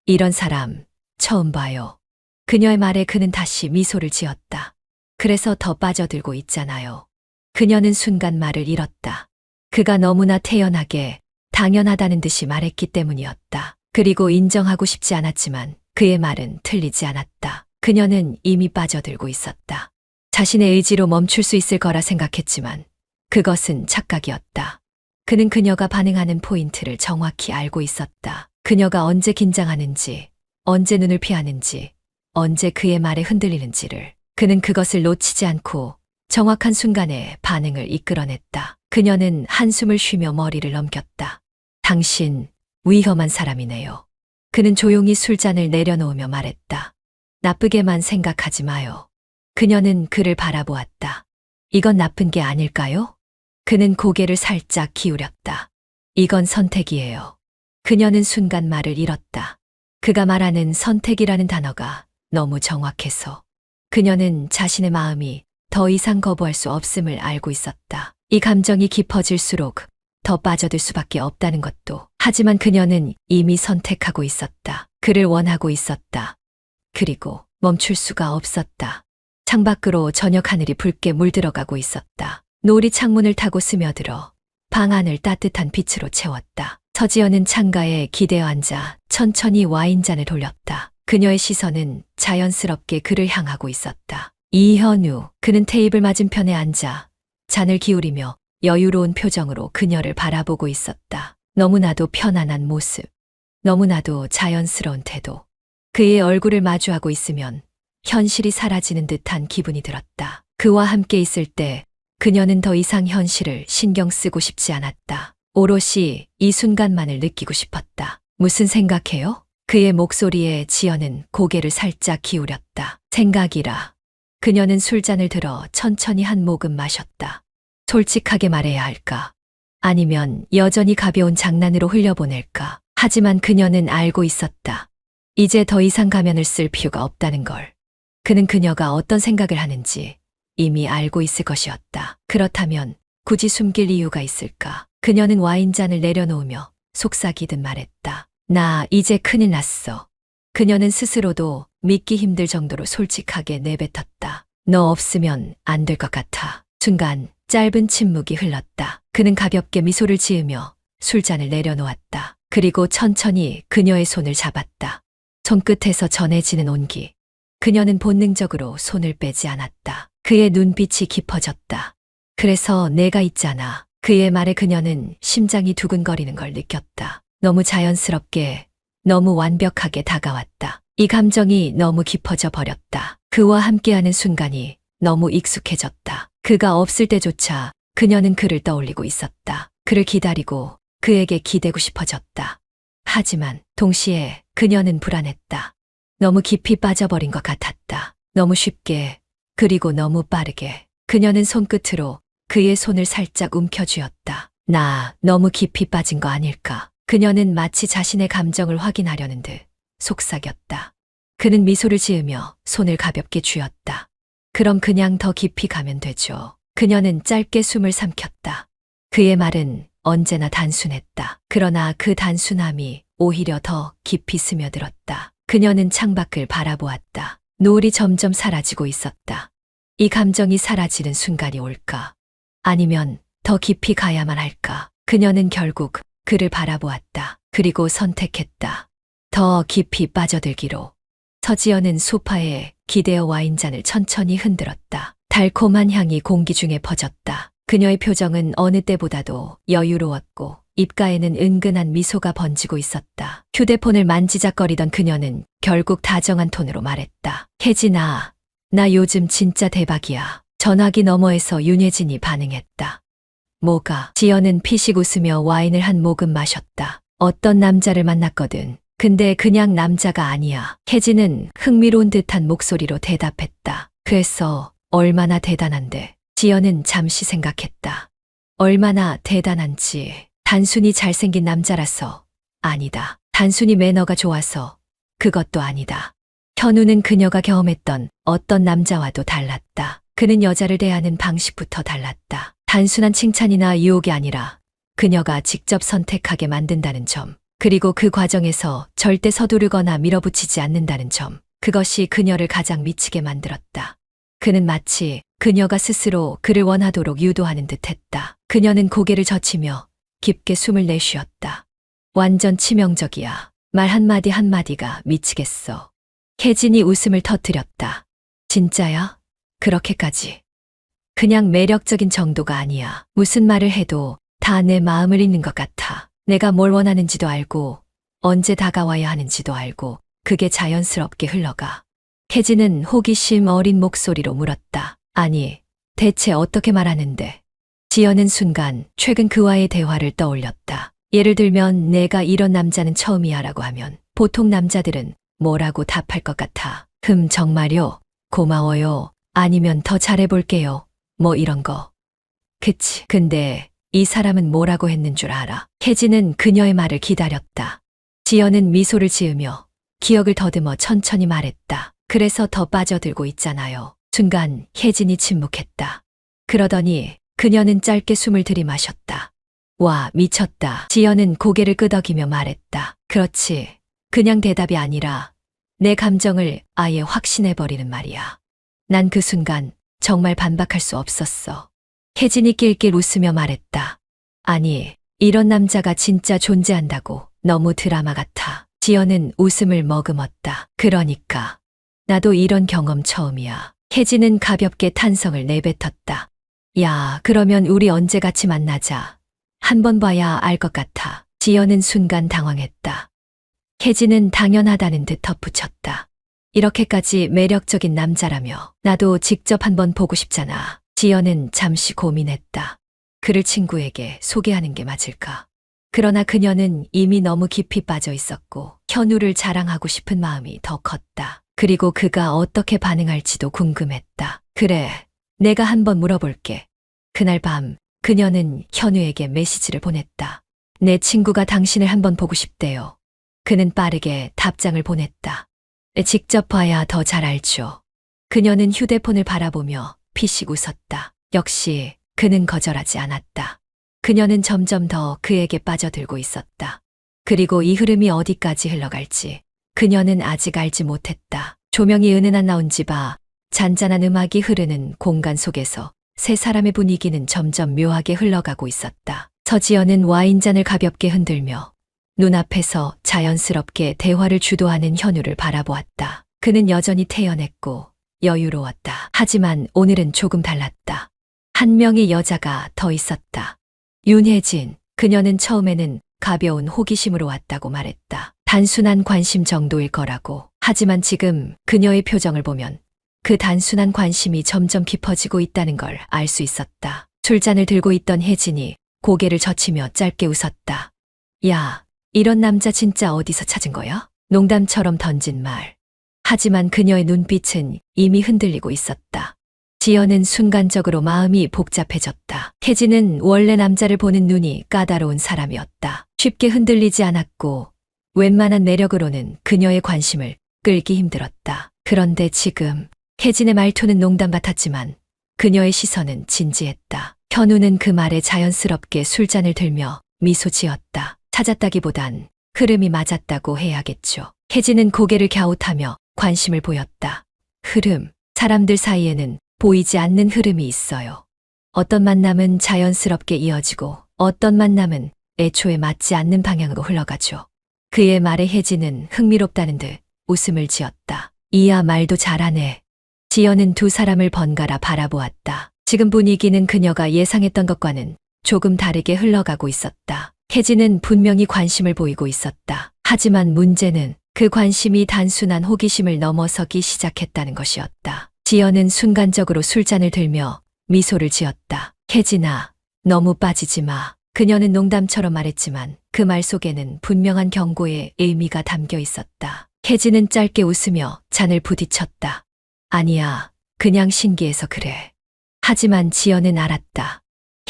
이런 사람 처음 봐요. 그녀의 말에 그는 다시 미소를 지었다. 그래서 더 빠져들고 있잖아요. 그녀는 순간 말을 잃었다. 그가 너무나 태연하게 당연하다는 듯이 말했기 때문이었다. 그리고 인정하고 싶지 않았지만 그의 말은 틀리지 않았다. 그녀는 이미 빠져들고 있었다. 자신의 의지로 멈출 수 있을 거라 생각했지만 그것은 착각이었다. 그는 그녀가 반응하는 포인트를 정확히 알고 있었다. 그녀가 언제 긴장하는지, 언제 눈을 피하는지, 언제 그의 말에 흔들리는지를. 그는 그것을 놓치지 않고 정확한 순간에 반응을 이끌어냈다. 그녀는 한숨을 쉬며 머리를 넘겼다. 당신 위험한 사람이네요. 그는 조용히 술잔을 내려놓으며 말했다. 나쁘게만 생각하지 마요. 그녀는 그를 바라보았다. 이건 나쁜 게 아닐까요? 그는 고개를 살짝 기울였다. 이건 선택이에요. 그녀는 순간 말을 잃었다. 그가 말하는 선택이라는 단어가 너무 정확해서 그녀는 자신의 마음이 더 이상 거부할 수 없음을 알고 있었다. 이 감정이 깊어질수록 더 빠져들 수밖에 없다는 것도. 하지만 그녀는 이미 선택하고 있었다. 그를 원하고 있었다. 그리고 멈출 수가 없었다. 창밖으로 저녁 하늘이 붉게 물들어가고 있었다. 노을이 창문을 타고 스며들어 방 안을 따뜻한 빛으로 채웠다. 서지연은 창가에 기대어 앉아 천천히 와인잔을 돌렸다. 그녀의 시선은 자연스럽게 그를 향하고 있었다. 이현우, 그는 테이블 맞은편에 앉아 잔을 기울이며 여유로운 표정으로 그녀를 바라보고 있었다. 너무나도 편안한 모습, 너무나도 자연스러운 태도. 그의 얼굴을 마주하고 있으면 현실이 사라지는 듯한 기분이 들었다. 그와 함께 있을 때 그녀는 더 이상 현실을 신경 쓰고 싶지 않았다. 오롯이 이 순간만을 느끼고 싶었다. 무슨 생각해요? 그의 목소리에 지연은 고개를 살짝 기울였다. 생각이라. 그녀는 술잔을 들어 천천히 한 모금 마셨다. 솔직하게 말해야 할까? 아니면 여전히 가벼운 장난으로 흘려보낼까? 하지만 그녀는 알고 있었다. 이제 더 이상 가면을 쓸 필요가 없다는 걸. 그는 그녀가 어떤 생각을 하는지 이미 알고 있을 것이었다. 그렇다면 굳이 숨길 이유가 있을까? 그녀는 와인잔을 내려놓으며 속삭이듯 말했다. 나 이제 큰일 났어. 그녀는 스스로도 믿기 힘들 정도로 솔직하게 내뱉었다. 너 없으면 안 될 것 같아. 순간 짧은 침묵이 흘렀다. 그는 가볍게 미소를 지으며 술잔을 내려놓았다. 그리고 천천히 그녀의 손을 잡았다. 손끝에서 전해지는 온기, 그녀는 본능적으로 손을 빼지 않았다. 그의 눈빛이 깊어졌다. 그래서 내가 있잖아. 그의 말에 그녀는 심장이 두근거리는 걸 느꼈다. 너무 자연스럽게, 너무 완벽하게 다가왔다. 이 감정이 너무 깊어져 버렸다. 그와 함께하는 순간이 너무 익숙해졌다. 그가 없을 때조차 그녀는 그를 떠올리고 있었다. 그를 기다리고 그에게 기대고 싶어졌다. 하지만 동시에 그녀는 불안했다. 너무 깊이 빠져버린 것 같았다. 너무 쉽게, 그리고 너무 빠르게. 그녀는 손끝으로 그의 손을 살짝 움켜쥐었다. 나 너무 깊이 빠진 거 아닐까? 그녀는 마치 자신의 감정을 확인하려는 듯 속삭였다. 그는 미소를 지으며 손을 가볍게 쥐었다. 그럼 그냥 더 깊이 가면 되죠. 그녀는 짧게 숨을 삼켰다. 그의 말은 언제나 단순했다. 그러나 그 단순함이 오히려 더 깊이 스며들었다. 그녀는 창밖을 바라보았다. 노을이 점점 사라지고 있었다. 이 감정이 사라지는 순간이 올까? 아니면 더 깊이 가야만 할까? 그녀는 결국 그를 바라보았다. 그리고 선택했다. 더 깊이 빠져들기로. 서지연은 소파에 기대어 와인잔을 천천히 흔들었다. 달콤한 향이 공기 중에 퍼졌다. 그녀의 표정은 어느 때보다도 여유로웠고 입가에는 은근한 미소가 번지고 있었다. 휴대폰을 만지작거리던 그녀는 결국 다정한 톤으로 말했다. 혜진아, 나 요즘 진짜 대박이야. 전화기 너머에서 윤혜진이 반응했다. 뭐가? 지연은 피식 웃으며 와인을 한 모금 마셨다. 어떤 남자를 만났거든. 근데 그냥 남자가 아니야. 혜진은 흥미로운 듯한 목소리로 대답했다. 그래서 얼마나 대단한데. 지연은 잠시 생각했다. 얼마나 대단한지. 단순히 잘생긴 남자라서 아니다. 단순히 매너가 좋아서 그것도 아니다. 현우는 그녀가 경험했던 어떤 남자와도 달랐다. 그는 여자를 대하는 방식부터 달랐다. 단순한 칭찬이나 유혹이 아니라 그녀가 직접 선택하게 만든다는 점. 그리고 그 과정에서 절대 서두르거나 밀어붙이지 않는다는 점. 그것이 그녀를 가장 미치게 만들었다. 그는 마치 그녀가 스스로 그를 원하도록 유도하는 듯했다. 그녀는 고개를 젖히며 깊게 숨을 내쉬었다. 완전 치명적이야. 말 한마디 한마디가 미치겠어. 혜진이 웃음을 터뜨렸다. 진짜야? 그렇게까지. 그냥 매력적인 정도가 아니야. 무슨 말을 해도 다 내 마음을 읽는 것 같아. 내가 뭘 원하는지도 알고 언제 다가와야 하는지도 알고 그게 자연스럽게 흘러가. 혜진은 호기심 어린 목소리로 물었다. 아니, 대체 어떻게 말하는데? 지연은 순간 최근 그와의 대화를 떠올렸다. 예를 들면 내가 이런 남자는 처음이야 라고 하면 보통 남자들은 뭐라고 답할 것 같아. 정말요? 고마워요. 아니면 더 잘해볼게요. 뭐 이런 거. 그치. 근데 이 사람은 뭐라고 했는 줄 알아? 혜진은 그녀의 말을 기다렸다. 지연은 미소를 지으며 기억을 더듬어 천천히 말했다. 그래서 더 빠져들고 있잖아요. 순간 혜진이 침묵했다. 그러더니 그녀는 짧게 숨을 들이마셨다. 와, 미쳤다. 지연은 고개를 끄덕이며 말했다. 그렇지. 그냥 대답이 아니라 내 감정을 아예 확신해버리는 말이야. 난 그 순간 정말 반박할 수 없었어. 혜진이 낄낄 웃으며 말했다. 아니, 이런 남자가 진짜 존재한다고. 너무 드라마 같아. 지연은 웃음을 머금었다. 그러니까. 나도 이런 경험 처음이야. 혜진은 가볍게 탄성을 내뱉었다. 야, 그러면 우리 언제 같이 만나자. 한 번 봐야 알 것 같아. 지연은 순간 당황했다. 혜진은 당연하다는 듯 덧붙였다. 이렇게까지 매력적인 남자라며 나도 직접 한번 보고 싶잖아. 지연은 잠시 고민했다. 그를 친구에게 소개하는 게 맞을까? 그러나 그녀는 이미 너무 깊이 빠져 있었고 현우를 자랑하고 싶은 마음이 더 컸다. 그리고 그가 어떻게 반응할지도 궁금했다. 그래, 내가 한번 물어볼게. 그날 밤 그녀는 현우에게 메시지를 보냈다. 내 친구가 당신을 한번 보고 싶대요. 그는 빠르게 답장을 보냈다. 직접 봐야 더 잘 알죠. 그녀는 휴대폰을 바라보며 피식 웃었다. 역시 그는 거절하지 않았다. 그녀는 점점 더 그에게 빠져들고 있었다. 그리고 이 흐름이 어디까지 흘러갈지 그녀는 아직 알지 못했다. 조명이 은은한 라운지바, 잔잔한 음악이 흐르는 공간 속에서 세 사람의 분위기는 점점 묘하게 흘러가고 있었다. 서지연은 와인잔을 가볍게 흔들며 눈앞에서 자연스럽게 대화를 주도하는 현우를 바라보았다. 그는 여전히 태연했고 여유로웠다. 하지만 오늘은 조금 달랐다. 한 명의 여자가 더 있었다. 윤혜진. 그녀는 처음에는 가벼운 호기심으로 왔다고 말했다. 단순한 관심 정도일 거라고. 하지만 지금 그녀의 표정을 보면 그 단순한 관심이 점점 깊어지고 있다는 걸 알 수 있었다. 술잔을 들고 있던 혜진이 고개를 젖히며 짧게 웃었다. 야, 이런 남자 진짜 어디서 찾은 거야? 농담처럼 던진 말. 하지만 그녀의 눈빛은 이미 흔들리고 있었다. 지연은 순간적으로 마음이 복잡해졌다. 혜진은 원래 남자를 보는 눈이 까다로운 사람이었다. 쉽게 흔들리지 않았고 웬만한 매력으로는 그녀의 관심을 끌기 힘들었다. 그런데 지금 혜진의 말투는 농담 같았지만 그녀의 시선은 진지했다. 현우는 그 말에 자연스럽게 술잔을 들며 미소 지었다. 찾았다기보단 흐름이 맞았다고 해야겠죠. 혜진은 고개를 갸웃하며 관심을 보였다. 흐름. 사람들 사이에는 보이지 않는 흐름이 있어요. 어떤 만남은 자연스럽게 이어지고 어떤 만남은 애초에 맞지 않는 방향으로 흘러가죠. 그의 말에 혜진은 흥미롭다는 듯 웃음을 지었다. 이야 말도 잘하네. 지연은 두 사람을 번갈아 바라보았다. 지금 분위기는 그녀가 예상했던 것과는 조금 다르게 흘러가고 있었다. 혜진은 분명히 관심을 보이고 있었다. 하지만 문제는 그 관심이 단순한 호기심을 넘어서기 시작했다는 것이었다. 지연은 순간적으로 술잔을 들며 미소를 지었다. 혜진아, 너무 빠지지 마. 그녀는 농담처럼 말했지만 그 말 속에는 분명한 경고의 의미가 담겨 있었다. 혜진은 짧게 웃으며 잔을 부딪혔다. 아니야, 그냥 신기해서 그래. 하지만 지연은 알았다.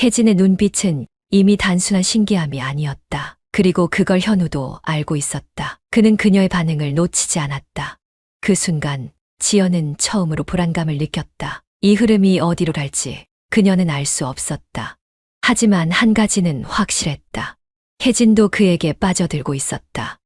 혜진의 눈빛은 이미 단순한 신기함이 아니었다. 그리고 그걸 현우도 알고 있었다. 그는 그녀의 반응을 놓치지 않았다. 그 순간 지연은 처음으로 불안감을 느꼈다. 이 흐름이 어디로 갈지 그녀는 알 수 없었다. 하지만 한 가지는 확실했다. 혜진도 그에게 빠져들고 있었다.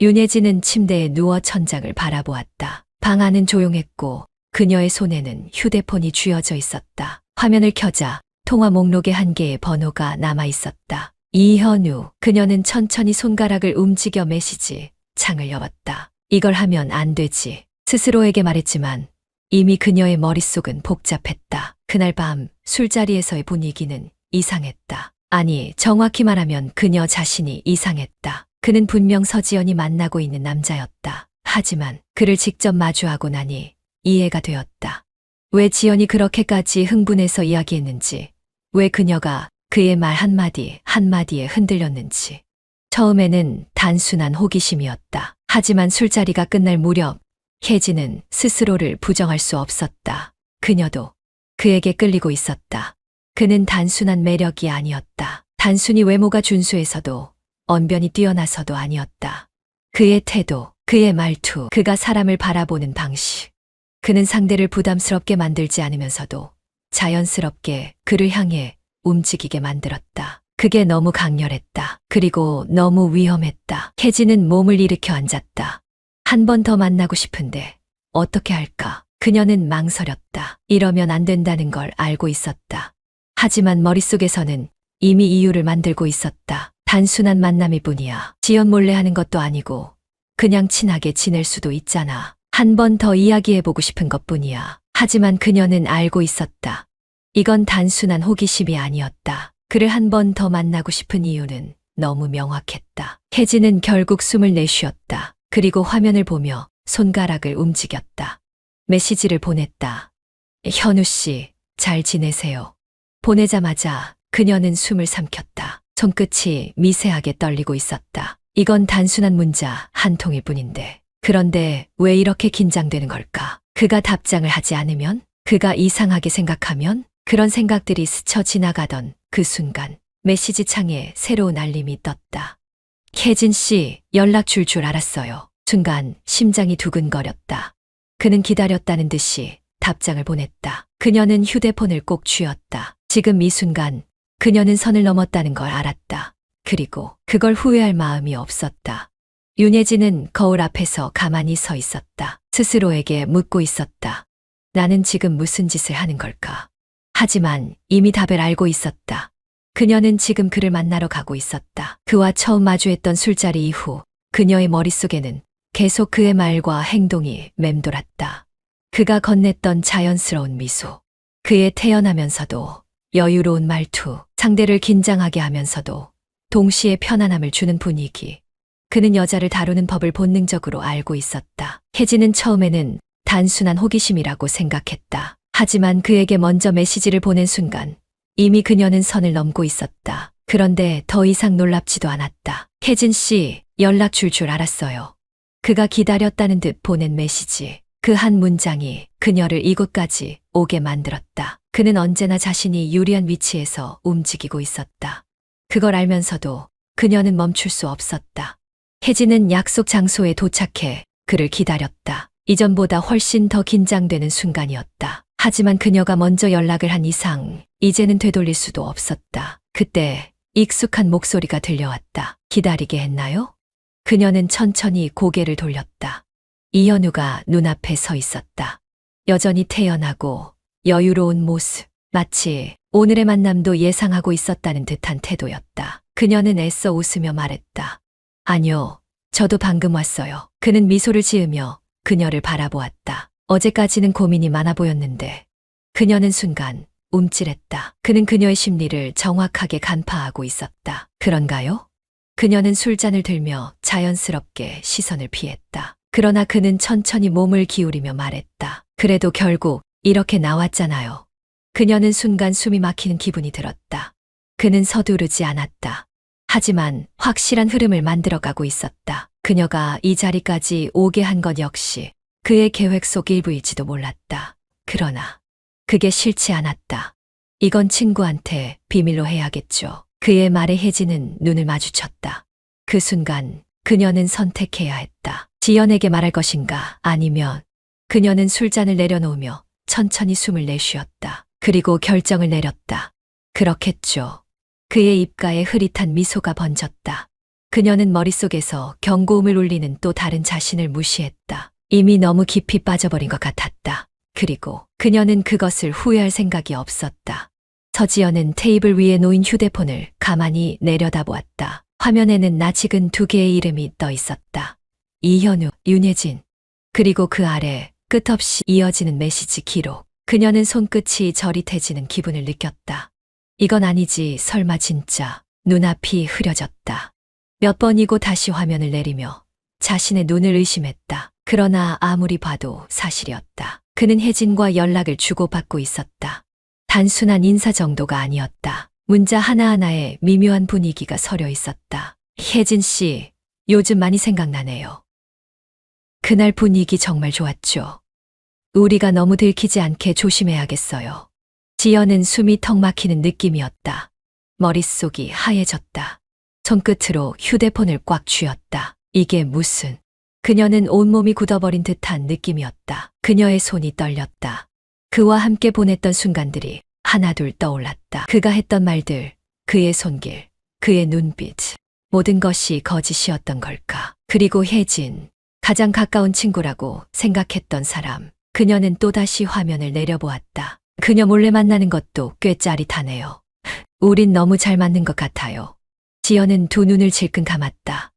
윤혜진은 침대에 누워 천장을 바라보았다. 방 안은 조용했고 그녀의 손에는 휴대폰이 쥐어져 있었다. 화면을 켜자 통화 목록에 한 개의 번호가 남아 있었다. 이현우. 그녀는 천천히 손가락을 움직여 메시지 창을 열었다. 이걸 하면 안 되지. 스스로에게 말했지만 이미 그녀의 머릿속은 복잡했다. 그날 밤 술자리에서의 분위기는 이상했다. 아니, 정확히 말하면 그녀 자신이 이상했다. 그는 분명 서지연이 만나고 있는 남자였다. 하지만 그를 직접 마주하고 나니 이해가 되었다. 왜 지연이 그렇게까지 흥분해서 이야기했는지, 왜 그녀가 그의 말 한마디 한마디에 흔들렸는지. 처음에는 단순한 호기심이었다. 하지만 술자리가 끝날 무렵 혜진은 스스로를 부정할 수 없었다. 그녀도 그에게 끌리고 있었다. 그는 단순한 매력이 아니었다. 단순히 외모가 준수해서도 언변이 뛰어나서도 아니었다. 그의 태도, 그의 말투, 그가 사람을 바라보는 방식. 그는 상대를 부담스럽게 만들지 않으면서도 자연스럽게 그를 향해 움직이게 만들었다. 그게 너무 강렬했다. 그리고 너무 위험했다. 혜진은 몸을 일으켜 앉았다. 한 번 더 만나고 싶은데 어떻게 할까? 그녀는 망설였다. 이러면 안 된다는 걸 알고 있었다. 하지만 머릿속에서는 이미 이유를 만들고 있었다. 단순한 만남일 뿐이야. 지연 몰래 하는 것도 아니고 그냥 친하게 지낼 수도 있잖아. 한 번 더 이야기해보고 싶은 것뿐이야. 하지만 그녀는 알고 있었다. 이건 단순한 호기심이 아니었다. 그를 한 번 더 만나고 싶은 이유는 너무 명확했다. 혜진은 결국 숨을 내쉬었다. 그리고 화면을 보며 손가락을 움직였다. 메시지를 보냈다. 현우 씨, 잘 지내세요. 보내자마자 그녀는 숨을 삼켰다. 손끝이 미세하게 떨리고 있었다. 이건 단순한 문자 한 통일 뿐인데. 그런데 왜 이렇게 긴장되는 걸까? 그가 답장을 하지 않으면? 그가 이상하게 생각하면? 그런 생각들이 스쳐 지나가던 그 순간 메시지 창에 새로운 알림이 떴다. 혜진 씨, 연락 줄 알았어요. 순간 심장이 두근거렸다. 그는 기다렸다는 듯이 답장을 보냈다. 그녀는 휴대폰을 꼭 쥐었다. 지금 이 순간 그녀는 선을 넘었다는 걸 알았다. 그리고 그걸 후회할 마음이 없었다. 윤혜진은 거울 앞에서 가만히 서 있었다. 스스로에게 묻고 있었다. 나는 지금 무슨 짓을 하는 걸까? 하지만 이미 답을 알고 있었다. 그녀는 지금 그를 만나러 가고 있었다. 그와 처음 마주했던 술자리 이후 그녀의 머릿속에는 계속 그의 말과 행동이 맴돌았다. 그가 건넸던 자연스러운 미소, 그의 태연하면서도 여유로운 말투, 상대를 긴장하게 하면서도 동시에 편안함을 주는 분위기. 그는 여자를 다루는 법을 본능적으로 알고 있었다. 혜진은 처음에는 단순한 호기심이라고 생각했다. 하지만 그에게 먼저 메시지를 보낸 순간 이미 그녀는 선을 넘고 있었다. 그런데 더 이상 놀랍지도 않았다. 혜진 씨, 연락 줄 알았어요. 그가 기다렸다는 듯 보낸 메시지. 그 한 문장이 그녀를 이곳까지 오게 만들었다. 그는 언제나 자신이 유리한 위치에서 움직이고 있었다. 그걸 알면서도 그녀는 멈출 수 없었다. 혜진은 약속 장소에 도착해 그를 기다렸다. 이전보다 훨씬 더 긴장되는 순간이었다. 하지만 그녀가 먼저 연락을 한 이상 이제는 되돌릴 수도 없었다. 그때 익숙한 목소리가 들려왔다. 기다리게 했나요? 그녀는 천천히 고개를 돌렸다. 이현우가 눈앞에 서 있었다. 여전히 태연하고 여유로운 모습, 마치 오늘의 만남도 예상하고 있었다는 듯한 태도였다. 그녀는 애써 웃으며 말했다. 아니요, 저도 방금 왔어요. 그는 미소를 지으며 그녀를 바라보았다. 어제까지는 고민이 많아 보였는데 그녀는 순간 움찔했다. 그는 그녀의 심리를 정확하게 간파하고 있었다. 그런가요? 그녀는 술잔을 들며 자연스럽게 시선을 피했다. 그러나 그는 천천히 몸을 기울이며 말했다. 그래도 결국 이렇게 나왔잖아요. 그녀는 순간 숨이 막히는 기분이 들었다. 그는 서두르지 않았다. 하지만 확실한 흐름을 만들어가고 있었다. 그녀가 이 자리까지 오게 한 것 역시 그의 계획 속 일부일지도 몰랐다. 그러나 그게 싫지 않았다. 이건 친구한테 비밀로 해야겠죠. 그의 말에 혜진은 눈을 마주쳤다. 그 순간 그녀는 선택해야 했다. 지연에게 말할 것인가 아니면 그녀는 술잔을 내려놓으며 천천히 숨을 내쉬었다. 그리고 결정을 내렸다. 그렇겠죠. 그의 입가에 흐릿한 미소가 번졌다. 그녀는 머릿속에서 경고음을 울리는 또 다른 자신을 무시했다. 이미 너무 깊이 빠져버린 것 같았다. 그리고 그녀는 그것을 후회할 생각이 없었다. 서지연은 테이블 위에 놓인 휴대폰을 가만히 내려다보았다. 화면에는 낯익은 두 개의 이름이 떠 있었다. 이현우, 윤혜진. 그리고 그 아래 끝없이 이어지는 메시지 기록. 그녀는 손끝이 저릿해지는 기분을 느꼈다. 이건 아니지, 설마 진짜. 눈앞이 흐려졌다. 몇 번이고 다시 화면을 내리며 자신의 눈을 의심했다. 그러나 아무리 봐도 사실이었다. 그는 혜진과 연락을 주고받고 있었다. 단순한 인사 정도가 아니었다. 문자 하나하나에 미묘한 분위기가 서려 있었다. 혜진 씨, 요즘 많이 생각나네요. 그날 분위기 정말 좋았죠. 우리가 너무 들키지 않게 조심해야겠어요. 지연은 숨이 턱 막히는 느낌이었다. 머릿속이 하얘졌다. 손끝으로 휴대폰을 꽉 쥐었다. 이게 무슨... 그녀는 온몸이 굳어버린 듯한 느낌이었다. 그녀의 손이 떨렸다. 그와 함께 보냈던 순간들이 하나둘 떠올랐다. 그가 했던 말들, 그의 손길, 그의 눈빛, 모든 것이 거짓이었던 걸까. 그리고 혜진, 가장 가까운 친구라고 생각했던 사람. 그녀는 또다시 화면을 내려보았다. 그녀 몰래 만나는 것도 꽤 짜릿하네요. 우린 너무 잘 맞는 것 같아요. 지연은 두 눈을 질끈 감았다.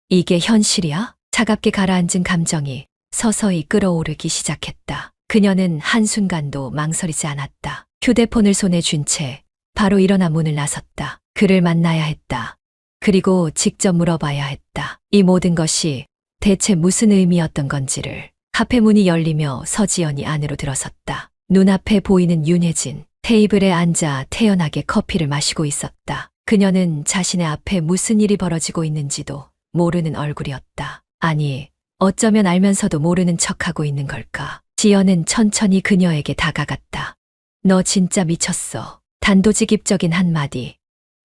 이게 현실이야? 차갑게 가라앉은 감정이 서서히 끓어오르기 시작했다. 그녀는 한순간도 망설이지 않았다. 휴대폰을 손에 쥔 채 바로 일어나 문을 나섰다. 그를 만나야 했다. 그리고 직접 물어봐야 했다. 이 모든 것이 대체 무슨 의미였던 건지를. 카페 문이 열리며 서지연이 안으로 들어섰다. 눈앞에 보이는 윤혜진, 테이블에 앉아 태연하게 커피를 마시고 있었다. 그녀는 자신의 앞에 무슨 일이 벌어지고 있는지도 모르는 얼굴이었다. 아니, 어쩌면 알면서도 모르는 척하고 있는 걸까. 지연은 천천히 그녀에게 다가갔다. 너 진짜 미쳤어. 단도직입적인 한마디.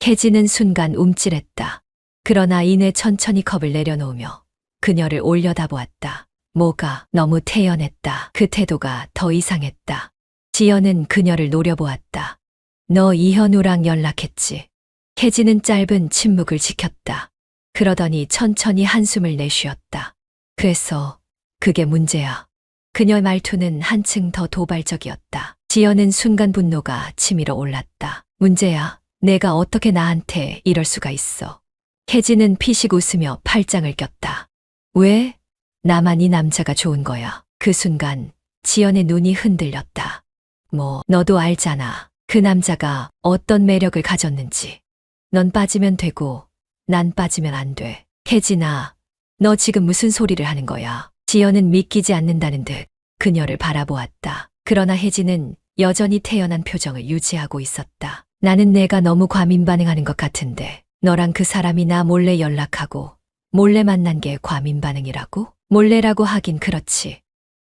혜진은 순간 움찔했다. 그러나 이내 천천히 컵을 내려놓으며 그녀를 올려다보았다. 뭐가 너무 태연했다. 그 태도가 더 이상했다. 지연은 그녀를 노려보았다. 너 이현우랑 연락했지? 혜진은 짧은 침묵을 지켰다. 그러더니 천천히 한숨을 내쉬었다. 그래서 그게 문제야. 그녀의 말투는 한층 더 도발적이었다. 지연은 순간 분노가 치밀어 올랐다. 문제야. 내가 어떻게 나한테 이럴 수가 있어. 혜진은 피식 웃으며 팔짱을 꼈다. 왜? 나만 이 남자가 좋은 거야. 그 순간 지연의 눈이 흔들렸다. 너도 알잖아. 그 남자가 어떤 매력을 가졌는지. 넌 빠지면 되고 난 빠지면 안 돼. 혜진아, 너 지금 무슨 소리를 하는 거야? 지연은 믿기지 않는다는 듯 그녀를 바라보았다. 그러나 혜진은 여전히 태연한 표정을 유지하고 있었다. 나는 내가 너무 과민 반응하는 것 같은데 너랑 그 사람이 나 몰래 연락하고 몰래 만난 게 과민 반응이라고? 몰래라고 하긴 그렇지.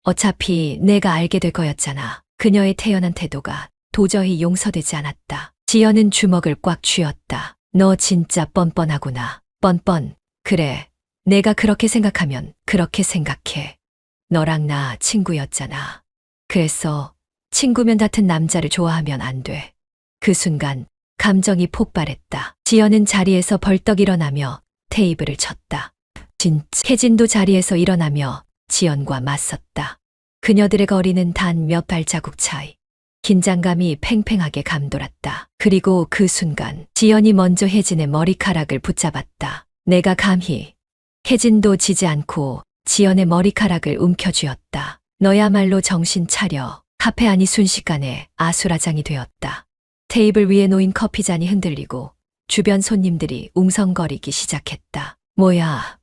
어차피 내가 알게 될 거였잖아. 그녀의 태연한 태도가 도저히 용서되지 않았다. 지연은 주먹을 꽉 쥐었다. 너 진짜 뻔뻔하구나. 뻔뻔. 그래. 내가 그렇게 생각하면 그렇게 생각해. 너랑 나 친구였잖아. 그래서 친구면 같은 남자를 좋아하면 안 돼. 그 순간 감정이 폭발했다. 지연은 자리에서 벌떡 일어나며 테이블을 쳤다. 혜진도 자리에서 일어나며 지연과 맞섰다. 그녀들의 거리는 단 몇 발자국 차이. 긴장감이 팽팽하게 감돌았다. 그리고 그 순간 지연이 먼저 혜진의 머리카락을 붙잡았다. 내가 감히. 혜진도 지지 않고 지연의 머리카락을 움켜쥐었다. 너야말로 정신 차려. 카페 안이 순식간에 아수라장이 되었다. 테이블 위에 놓인 커피잔이 흔들리고 주변 손님들이 웅성거리기 시작했다. 뭐야,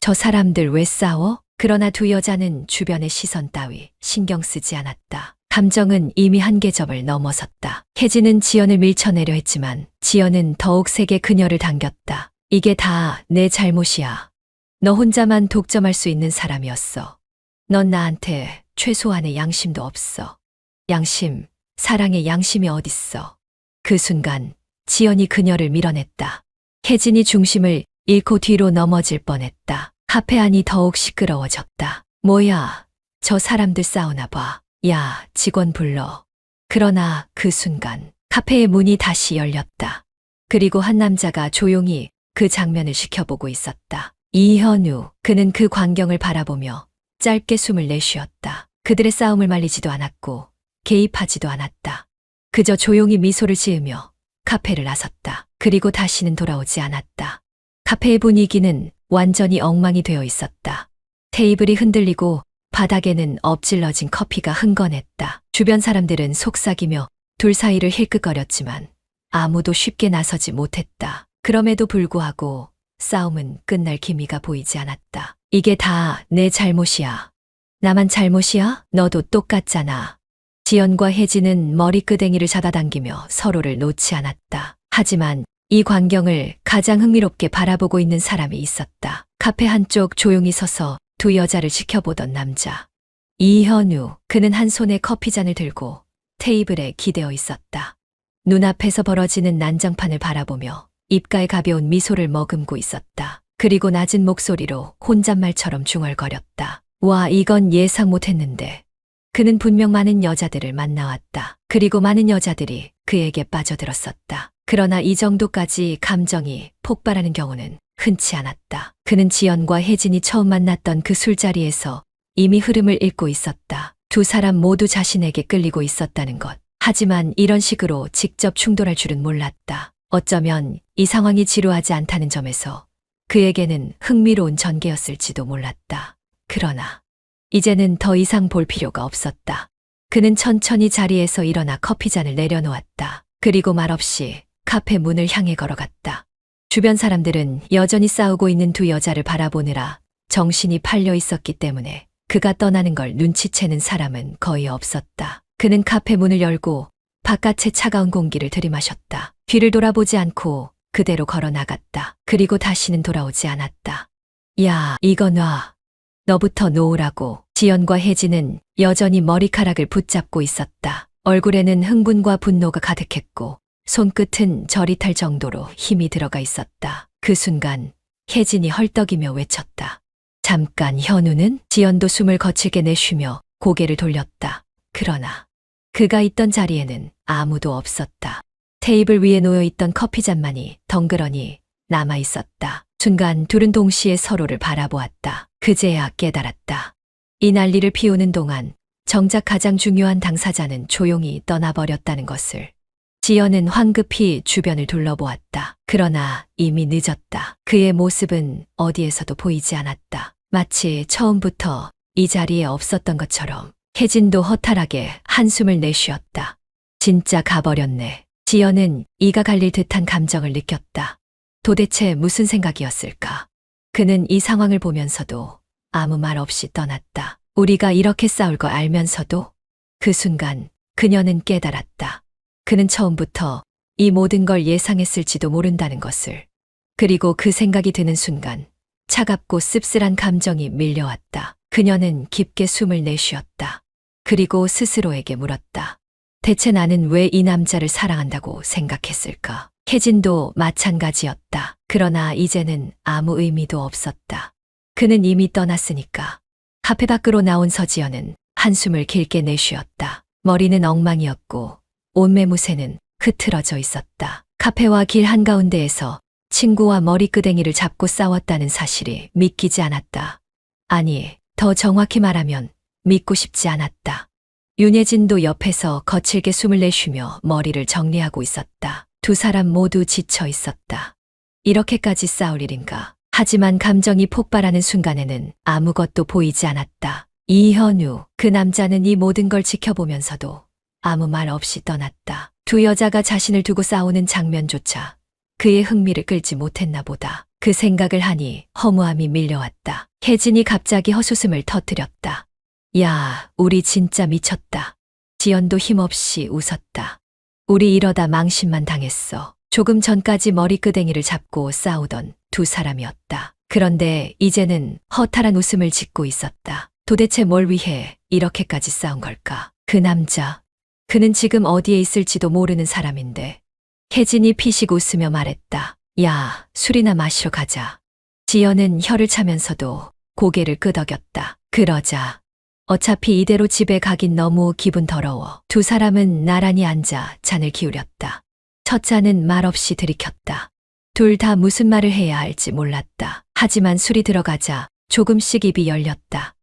저 사람들 왜 싸워? 그러나 두 여자는 주변의 시선 따위 신경 쓰지 않았다. 감정은 이미 한계점을 넘어섰다. 혜진은 지연을 밀쳐내려 했지만 지연은 더욱 세게 그녀를 당겼다. 이게 다 내 잘못이야. 너 혼자만 독점할 수 있는 사람이었어. 넌 나한테 최소한의 양심도 없어. 양심, 사랑의 양심이 어딨어. 그 순간 지연이 그녀를 밀어냈다. 혜진이 중심을 잃고 뒤로 넘어질 뻔했다. 카페 안이 더욱 시끄러워졌다. 뭐야, 저 사람들 싸우나 봐. 야, 직원 불러. 그러나 그 순간 카페의 문이 다시 열렸다. 그리고 한 남자가 조용히 그 장면을 지켜보고 있었다. 이현우. 그는 그 광경을 바라보며 짧게 숨을 내쉬었다. 그들의 싸움을 말리지도 않았고 개입하지도 않았다. 그저 조용히 미소를 지으며 카페를 나섰다. 그리고 다시는 돌아오지 않았다. 카페의 분위기는 완전히 엉망이 되어 있었다. 테이블이 흔들리고 바닥에는 엎질러진 커피가 흥건했다. 주변 사람들은 속삭이며 둘 사이를 힐끗거렸지만 아무도 쉽게 나서지 못했다. 그럼에도 불구하고 싸움은 끝날 기미가 보이지 않았다. 이게 다 내 잘못이야. 나만 잘못이야? 너도 똑같잖아. 지연과 혜진은 머리끄댕이를 잡아당기며 서로를 놓지 않았다. 하지만 이 광경을 가장 흥미롭게 바라보고 있는 사람이 있었다. 카페 한쪽 조용히 서서 두 여자를 지켜보던 남자. 이현우. 그는 한 손에 커피잔을 들고 테이블에 기대어 있었다. 눈앞에서 벌어지는 난장판을 바라보며 입가에 가벼운 미소를 머금고 있었다. 그리고 낮은 목소리로 혼잣말처럼 중얼거렸다. 와, 이건 예상 못했는데. 그는 분명 많은 여자들을 만나왔다. 그리고 많은 여자들이 그에게 빠져들었었다. 그러나 이 정도까지 감정이 폭발하는 경우는 흔치 않았다. 그는 지연과 혜진이 처음 만났던 그 술자리에서 이미 흐름을 읽고 있었다. 두 사람 모두 자신에게 끌리고 있었다는 것. 하지만 이런 식으로 직접 충돌할 줄은 몰랐다. 어쩌면 이 상황이 지루하지 않다는 점에서 그에게는 흥미로운 전개였을지도 몰랐다. 그러나 이제는 더 이상 볼 필요가 없었다. 그는 천천히 자리에서 일어나 커피잔을 내려놓았다. 그리고 말없이 카페 문을 향해 걸어갔다. 주변 사람들은 여전히 싸우고 있는 두 여자를 바라보느라 정신이 팔려 있었기 때문에 그가 떠나는 걸 눈치채는 사람은 거의 없었다. 그는 카페 문을 열고 바깥의 차가운 공기를 들이마셨다. 뒤를 돌아보지 않고 그대로 걸어 나갔다. 그리고 다시는 돌아오지 않았다. 야, 이거 놔. 너부터 놓으라고. 지연과 혜진은 여전히 머리카락을 붙잡고 있었다. 얼굴에는 흥분과 분노가 가득했고 손끝은 저릿할 정도로 힘이 들어가 있었다. 그 순간 혜진이 헐떡이며 외쳤다. 잠깐, 현우는? 지연도 숨을 거칠게 내쉬며 고개를 돌렸다. 그러나 그가 있던 자리에는 아무도 없었다. 테이블 위에 놓여있던 커피잔만이 덩그러니 남아있었다. 순간 둘은 동시에 서로를 바라보았다. 그제야 깨달았다. 이 난리를 피우는 동안 정작 가장 중요한 당사자는 조용히 떠나버렸다는 것을. 지연은 황급히 주변을 둘러보았다. 그러나 이미 늦었다. 그의 모습은 어디에서도 보이지 않았다. 마치 처음부터 이 자리에 없었던 것처럼 혜진도 허탈하게 한숨을 내쉬었다. 진짜 가버렸네. 지연은 이가 갈릴 듯한 감정을 느꼈다. 도대체 무슨 생각이었을까? 그는 이 상황을 보면서도 아무 말 없이 떠났다. 우리가 이렇게 싸울 거 알면서도 그 순간 그녀는 깨달았다. 그는 처음부터 이 모든 걸 예상했을지도 모른다는 것을. 그리고 그 생각이 드는 순간 차갑고 씁쓸한 감정이 밀려왔다. 그녀는 깊게 숨을 내쉬었다. 그리고 스스로에게 물었다. 대체 나는 왜 이 남자를 사랑한다고 생각했을까? 혜진도 마찬가지였다. 그러나 이제는 아무 의미도 없었다. 그는 이미 떠났으니까. 카페 밖으로 나온 서지연은 한숨을 길게 내쉬었다. 머리는 엉망이었고 옷매무새는 흐트러져 있었다. 카페와 길 한가운데에서 친구와 머리끄댕이를 잡고 싸웠다는 사실이 믿기지 않았다. 아니, 더 정확히 말하면 믿고 싶지 않았다. 윤예진도 옆에서 거칠게 숨을 내쉬며 머리를 정리하고 있었다. 두 사람 모두 지쳐 있었다. 이렇게까지 싸울 일인가? 하지만 감정이 폭발하는 순간에는 아무것도 보이지 않았다. 이현우, 그 남자는 이 모든 걸 지켜보면서도 아무 말 없이 떠났다. 두 여자가 자신을 두고 싸우는 장면조차 그의 흥미를 끌지 못했나 보다. 그 생각을 하니 허무함이 밀려왔다. 혜진이 갑자기 헛웃음을 터뜨렸다. 야, 우리 진짜 미쳤다. 지연도 힘없이 웃었다. 우리 이러다 망신만 당했어. 조금 전까지 머리끄댕이를 잡고 싸우던 두 사람이었다. 그런데 이제는 허탈한 웃음을 짓고 있었다. 도대체 뭘 위해 이렇게까지 싸운 걸까? 그 남자, 그는 지금 어디에 있을지도 모르는 사람인데. 혜진이 피식 웃으며 말했다. 야, 술이나 마시러 가자. 지연은 혀를 차면서도 고개를 끄덕였다. 그러자. 어차피 이대로 집에 가긴 너무 기분 더러워. 두 사람은 나란히 앉아 잔을 기울였다. 첫 잔은 말없이 들이켰다. 둘 다 무슨 말을 해야 할지 몰랐다. 하지만 술이 들어가자 조금씩 입이 열렸다.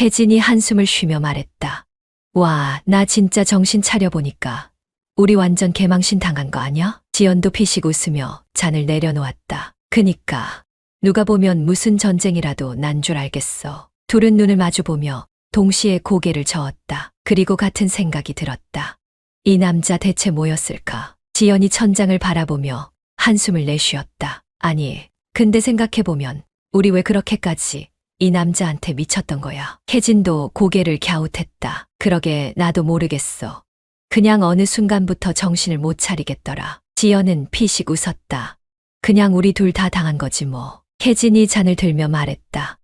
혜진이 한숨을 쉬며 말했다. 와, 나 진짜 정신 차려보니까 우리 완전 개망신 당한 거 아냐? 지연도 피식 웃으며 잔을 내려놓았다. 그니까 누가 보면 무슨 전쟁이라도 난 줄 알겠어. 둘은 눈을 마주보며 동시에 고개를 저었다. 그리고 같은 생각이 들었다. 이 남자 대체 뭐였을까? 지연이 천장을 바라보며 한숨을 내쉬었다. 아니, 근데 생각해보면 우리 왜 그렇게까지 이 남자한테 미쳤던 거야? 혜진도 고개를 갸웃했다. 그러게 나도 모르겠어. 그냥 어느 순간부터 정신을 못 차리겠더라. 지연은 피식 웃었다. 그냥 우리 둘 다 당한 거지 뭐. 혜진이 잔을 들며 말했다.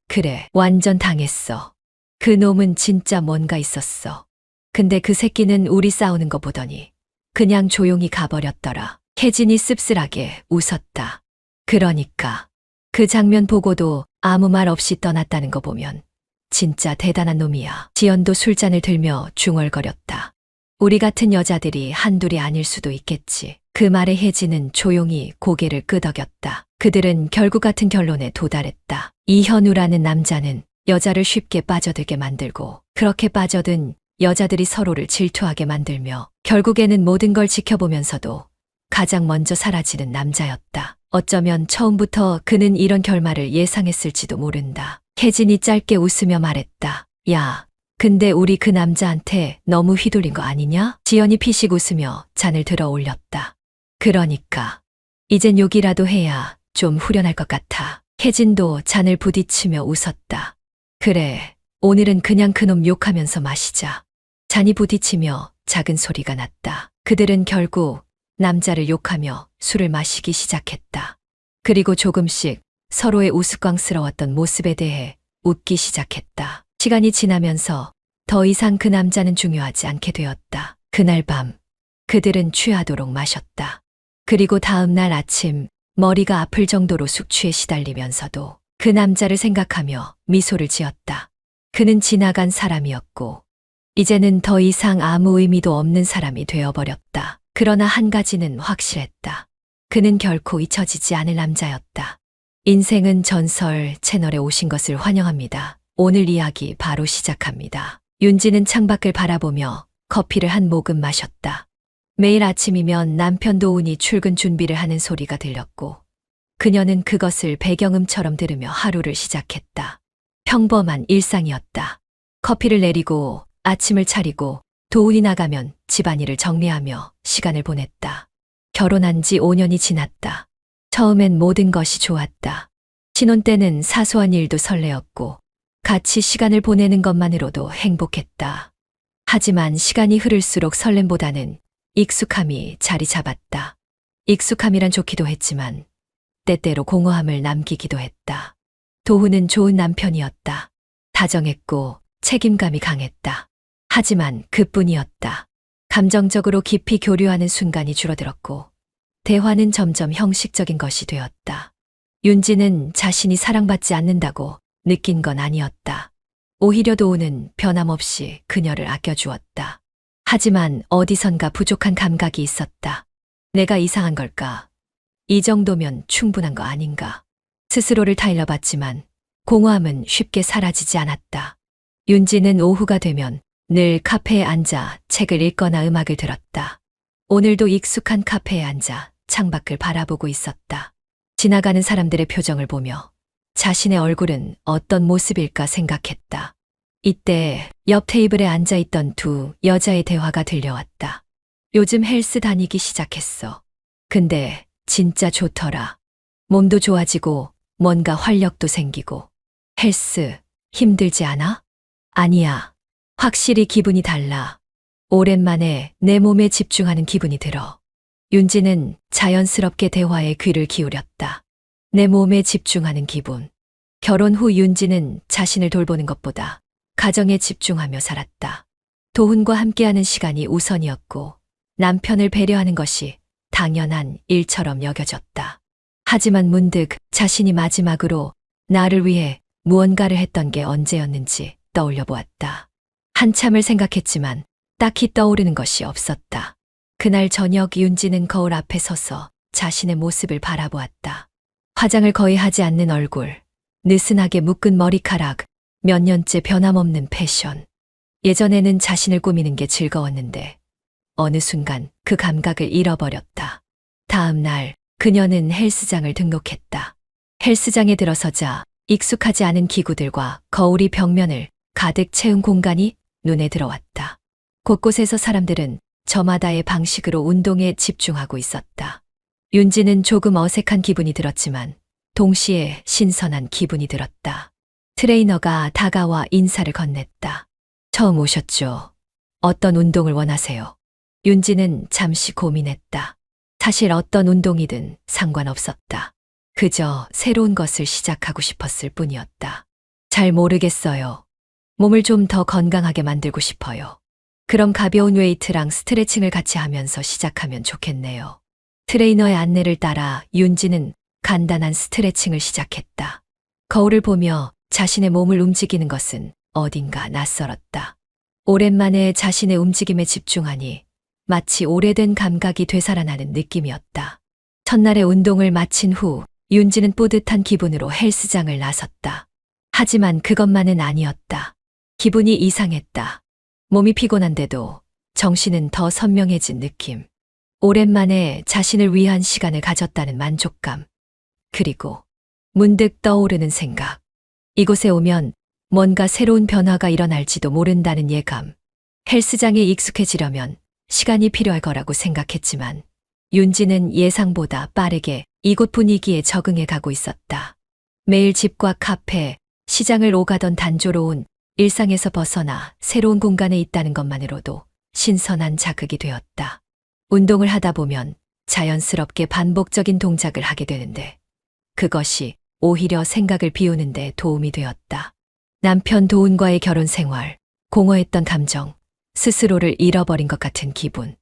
그래, 완전 당했어. 그 놈은 진짜 뭔가 있었어. 근데 그 새끼는 우리 싸우는 거 보더니 그냥 조용히 가버렸더라. 혜진이 씁쓸하게 웃었다. 그러니까 그 장면 보고도 아무 말 없이 떠났다는 거 보면 진짜 대단한 놈이야. 지연도 술잔을 들며 중얼거렸다. 우리 같은 여자들이 한둘이 아닐 수도 있겠지. 그 말에 혜진은 조용히 고개를 끄덕였다. 그들은 결국 같은 결론에 도달했다. 이현우라는 남자는 여자를 쉽게 빠져들게 만들고 그렇게 빠져든 여자들이 서로를 질투하게 만들며 결국에는 모든 걸 지켜보면서도 가장 먼저 사라지는 남자였다. 어쩌면 처음부터 그는 이런 결말을 예상했을지도 모른다. 혜진이 짧게 웃으며 말했다. 야, 근데 우리 그 남자한테 너무 휘둘린 거 아니냐? 지연이 피식 웃으며 잔을 들어 올렸다. 그러니까 이젠 욕이라도 해야 좀 후련할 것 같아. 혜진도 잔을 부딪히며 웃었다. 그래, 오늘은 그냥 그놈 욕하면서 마시자. 잔이 부딪히며 작은 소리가 났다. 그들은 결국 남자를 욕하며 술을 마시기 시작했다. 그리고 조금씩 서로의 우스꽝스러웠던 모습에 대해 웃기 시작했다. 시간이 지나면서 더 이상 그 남자는 중요하지 않게 되었다. 그날 밤 그들은 취하도록 마셨다. 그리고 다음 날 아침 머리가 아플 정도로 숙취에 시달리면서도 그 남자를 생각하며 미소를 지었다. 그는 지나간 사람이었고 이제는 더 이상 아무 의미도 없는 사람이 되어버렸다. 그러나 한 가지는 확실했다. 그는 결코 잊혀지지 않을 남자였다. 인생은 전설 채널에 오신 것을 환영합니다. 오늘 이야기 바로 시작합니다. 윤지는 창밖을 바라보며 커피를 한 모금 마셨다. 매일 아침이면 남편 도훈이 출근 준비를 하는 소리가 들렸고 그녀는 그것을 배경음처럼 들으며 하루를 시작했다. 평범한 일상이었다. 커피를 내리고 아침을 차리고 도훈이 나가면 집안일을 정리하며 시간을 보냈다. 결혼한 지 5년이 지났다. 처음엔 모든 것이 좋았다. 신혼 때는 사소한 일도 설레었고 같이 시간을 보내는 것만으로도 행복했다. 하지만 시간이 흐를수록 설렘보다는 익숙함이 자리 잡았다. 익숙함이란 좋기도 했지만 때때로 공허함을 남기기도 했다. 도훈은 좋은 남편이었다. 다정했고 책임감이 강했다. 하지만 그뿐이었다. 감정적으로 깊이 교류하는 순간이 줄어들었고 대화는 점점 형식적인 것이 되었다. 윤지는 자신이 사랑받지 않는다고 느낀 건 아니었다. 오히려 도훈은 변함없이 그녀를 아껴주었다. 하지만 어디선가 부족한 감각이 있었다. 내가 이상한 걸까? 이 정도면 충분한 거 아닌가? 스스로를 타일러봤지만 공허함은 쉽게 사라지지 않았다. 윤지는 오후가 되면 늘 카페에 앉아 책을 읽거나 음악을 들었다. 오늘도 익숙한 카페에 앉아 창밖을 바라보고 있었다. 지나가는 사람들의 표정을 보며 자신의 얼굴은 어떤 모습일까 생각했다. 이때 옆 테이블에 앉아있던 두 여자의 대화가 들려왔다. 요즘 헬스 다니기 시작했어. 근데 진짜 좋더라. 몸도 좋아지고 뭔가 활력도 생기고. 헬스 힘들지 않아? 아니야. 확실히 기분이 달라. 오랜만에 내 몸에 집중하는 기분이 들어. 윤지는 자연스럽게 대화에 귀를 기울였다. 내 몸에 집중하는 기분. 결혼 후 윤지는 자신을 돌보는 것보다 가정에 집중하며 살았다. 도훈과 함께하는 시간이 우선이었고 남편을 배려하는 것이 당연한 일처럼 여겨졌다. 하지만 문득 자신이 마지막으로 나를 위해 무언가를 했던 게 언제였는지 떠올려 보았다. 한참을 생각했지만 딱히 떠오르는 것이 없었다. 그날 저녁 윤지는 거울 앞에 서서 자신의 모습을 바라보았다. 화장을 거의 하지 않는 얼굴, 느슨하게 묶은 머리카락, 몇 년째 변함없는 패션. 예전에는 자신을 꾸미는 게 즐거웠는데 어느 순간 그 감각을 잃어버렸다. 다음 날 그녀는 헬스장을 등록했다. 헬스장에 들어서자 익숙하지 않은 기구들과 거울이 벽면을 가득 채운 공간이 눈에 들어왔다. 곳곳에서 사람들은 저마다의 방식으로 운동에 집중하고 있었다. 윤지는 조금 어색한 기분이 들었지만 동시에 신선한 기분이 들었다. 트레이너가 다가와 인사를 건넸다. 처음 오셨죠? 어떤 운동을 원하세요? 윤지는 잠시 고민했다. 사실 어떤 운동이든 상관없었다. 그저 새로운 것을 시작하고 싶었을 뿐이었다. 잘 모르겠어요. 몸을 좀 더 건강하게 만들고 싶어요. 그럼 가벼운 웨이트랑 스트레칭을 같이 하면서 시작하면 좋겠네요. 트레이너의 안내를 따라 윤지는 간단한 스트레칭을 시작했다. 거울을 보며 자신의 몸을 움직이는 것은 어딘가 낯설었다. 오랜만에 자신의 움직임에 집중하니 마치 오래된 감각이 되살아나는 느낌이었다. 첫날의 운동을 마친 후 윤지는 뿌듯한 기분으로 헬스장을 나섰다. 하지만 그것만은 아니었다. 기분이 이상했다. 몸이 피곤한데도 정신은 더 선명해진 느낌. 오랜만에 자신을 위한 시간을 가졌다는 만족감. 그리고 문득 떠오르는 생각. 이곳에 오면 뭔가 새로운 변화가 일어날지도 모른다는 예감. 헬스장에 익숙해지려면 시간이 필요할 거라고 생각했지만 윤지는 예상보다 빠르게 이곳 분위기에 적응해 가고 있었다. 매일 집과 카페, 시장을 오가던 단조로운 일상에서 벗어나 새로운 공간에 있다는 것만으로도 신선한 자극이 되었다. 운동을 하다 보면 자연스럽게 반복적인 동작을 하게 되는데 그것이 오히려 생각을 비우는 데 도움이 되었다. 남편 도훈과의 결혼 생활, 공허했던 감정, 스스로를 잃어버린 것 같은 기분.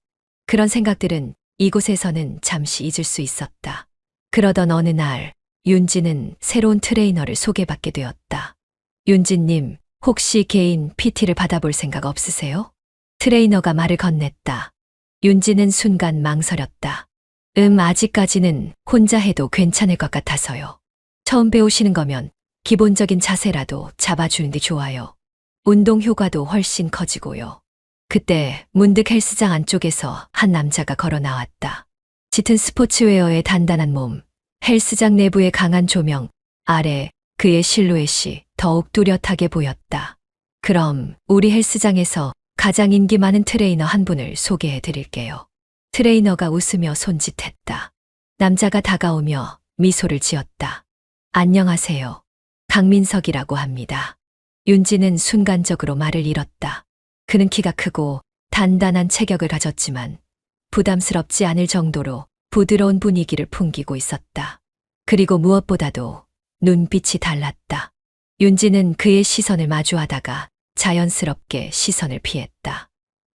그런 생각들은 이곳에서는 잠시 잊을 수 있었다. 그러던 어느 날 윤지는 새로운 트레이너를 소개받게 되었다. 윤지님, 혹시 개인 PT를 받아볼 생각 없으세요? 트레이너가 말을 건넸다. 윤지는 순간 망설였다. 아직까지는 혼자 해도 괜찮을 것 같아서요. 처음 배우시는 거면 기본적인 자세라도 잡아주는 게 좋아요. 운동 효과도 훨씬 커지고요. 그때 문득 헬스장 안쪽에서 한 남자가 걸어 나왔다. 짙은 스포츠웨어에 단단한 몸, 헬스장 내부의 강한 조명 아래 그의 실루엣이 더욱 뚜렷하게 보였다. 그럼 우리 헬스장에서 가장 인기 많은 트레이너 한 분을 소개해 드릴게요. 트레이너가 웃으며 손짓했다. 남자가 다가오며 미소를 지었다. 안녕하세요. 강민석이라고 합니다. 윤지는 순간적으로 말을 잃었다. 그는 키가 크고 단단한 체격을 가졌지만 부담스럽지 않을 정도로 부드러운 분위기를 풍기고 있었다. 그리고 무엇보다도 눈빛이 달랐다. 윤지는 그의 시선을 마주하다가 자연스럽게 시선을 피했다.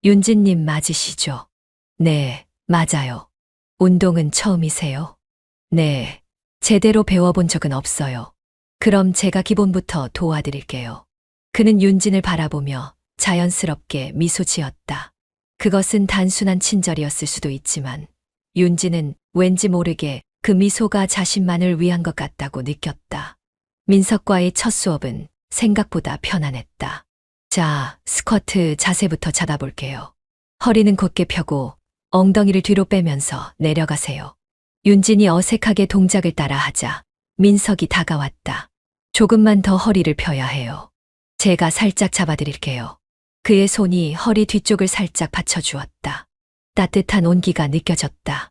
윤지님 맞으시죠? 네, 맞아요. 운동은 처음이세요? 네, 제대로 배워본 적은 없어요. 그럼 제가 기본부터 도와드릴게요. 그는 윤진을 바라보며 자연스럽게 미소 지었다. 그것은 단순한 친절이었을 수도 있지만 윤진은 왠지 모르게 그 미소가 자신만을 위한 것 같다고 느꼈다. 민석과의 첫 수업은 생각보다 편안했다. 자, 스쿼트 자세부터 잡아볼게요. 허리는 곧게 펴고 엉덩이를 뒤로 빼면서 내려가세요. 윤진이 어색하게 동작을 따라 하자 민석이 다가왔다. 조금만 더 허리를 펴야 해요. 제가 살짝 잡아드릴게요. 그의 손이 허리 뒤쪽을 살짝 받쳐주었다. 따뜻한 온기가 느껴졌다.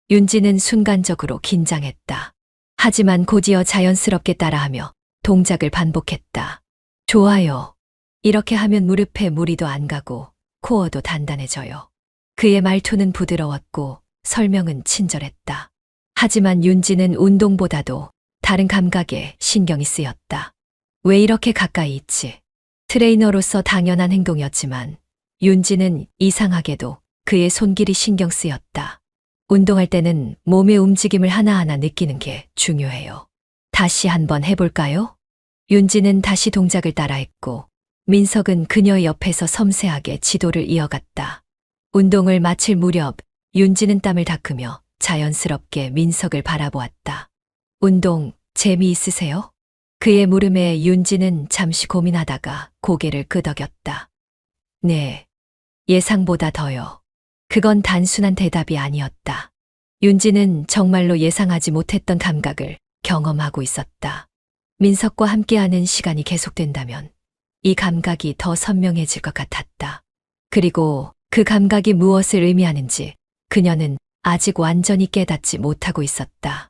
윤지는 순간적으로 긴장했다. 하지만 곧이어 자연스럽게 따라하며 동작을 반복했다. 좋아요. 이렇게 하면 무릎에 무리도 안 가고 코어도 단단해져요. 그의 말투는 부드러웠고 설명은 친절했다. 하지만 윤지는 운동보다도 다른 감각에 신경이 쓰였다. 왜 이렇게 가까이 있지? 트레이너로서 당연한 행동이었지만 윤지는 이상하게도 그의 손길이 신경 쓰였다. 운동할 때는 몸의 움직임을 하나하나 느끼는 게 중요해요. 다시 한번 해볼까요? 윤지는 다시 동작을 따라했고 민석은 그녀의 옆에서 섬세하게 지도를 이어갔다. 운동을 마칠 무렵 윤지는 땀을 닦으며 자연스럽게 민석을 바라보았다. 운동 재미있으세요? 그의 물음에 윤지는 잠시 고민하다가 고개를 끄덕였다. 네, 예상보다 더요. 그건 단순한 대답이 아니었다. 윤지는 정말로 예상하지 못했던 감각을 경험하고 있었다. 민석과 함께하는 시간이 계속된다면 이 감각이 더 선명해질 것 같았다. 그리고 그 감각이 무엇을 의미하는지 그녀는 아직 완전히 깨닫지 못하고 있었다.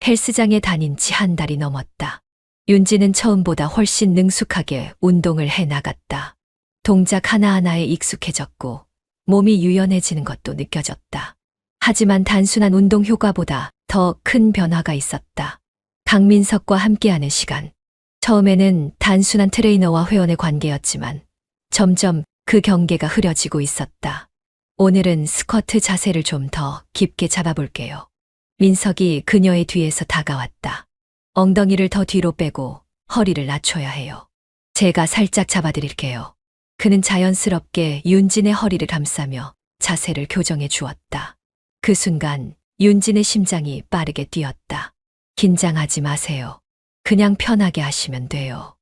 헬스장에 다닌 지 한 달이 넘었다. 윤지는 처음보다 훨씬 능숙하게 운동을 해 나갔다. 동작 하나하나에 익숙해졌고 몸이 유연해지는 것도 느껴졌다. 하지만 단순한 운동 효과보다 더 큰 변화가 있었다. 강민석과 함께하는 시간. 처음에는 단순한 트레이너와 회원의 관계였지만 점점 그 경계가 흐려지고 있었다. 오늘은 스쿼트 자세를 좀 더 깊게 잡아볼게요. 민석이 그녀의 뒤에서 다가왔다. 엉덩이를 더 뒤로 빼고 허리를 낮춰야 해요. 제가 살짝 잡아드릴게요. 그는 자연스럽게 윤진의 허리를 감싸며 자세를 교정해 주었다. 그 순간 윤진의 심장이 빠르게 뛰었다. 긴장하지 마세요. 그냥 편하게 하시면 돼요.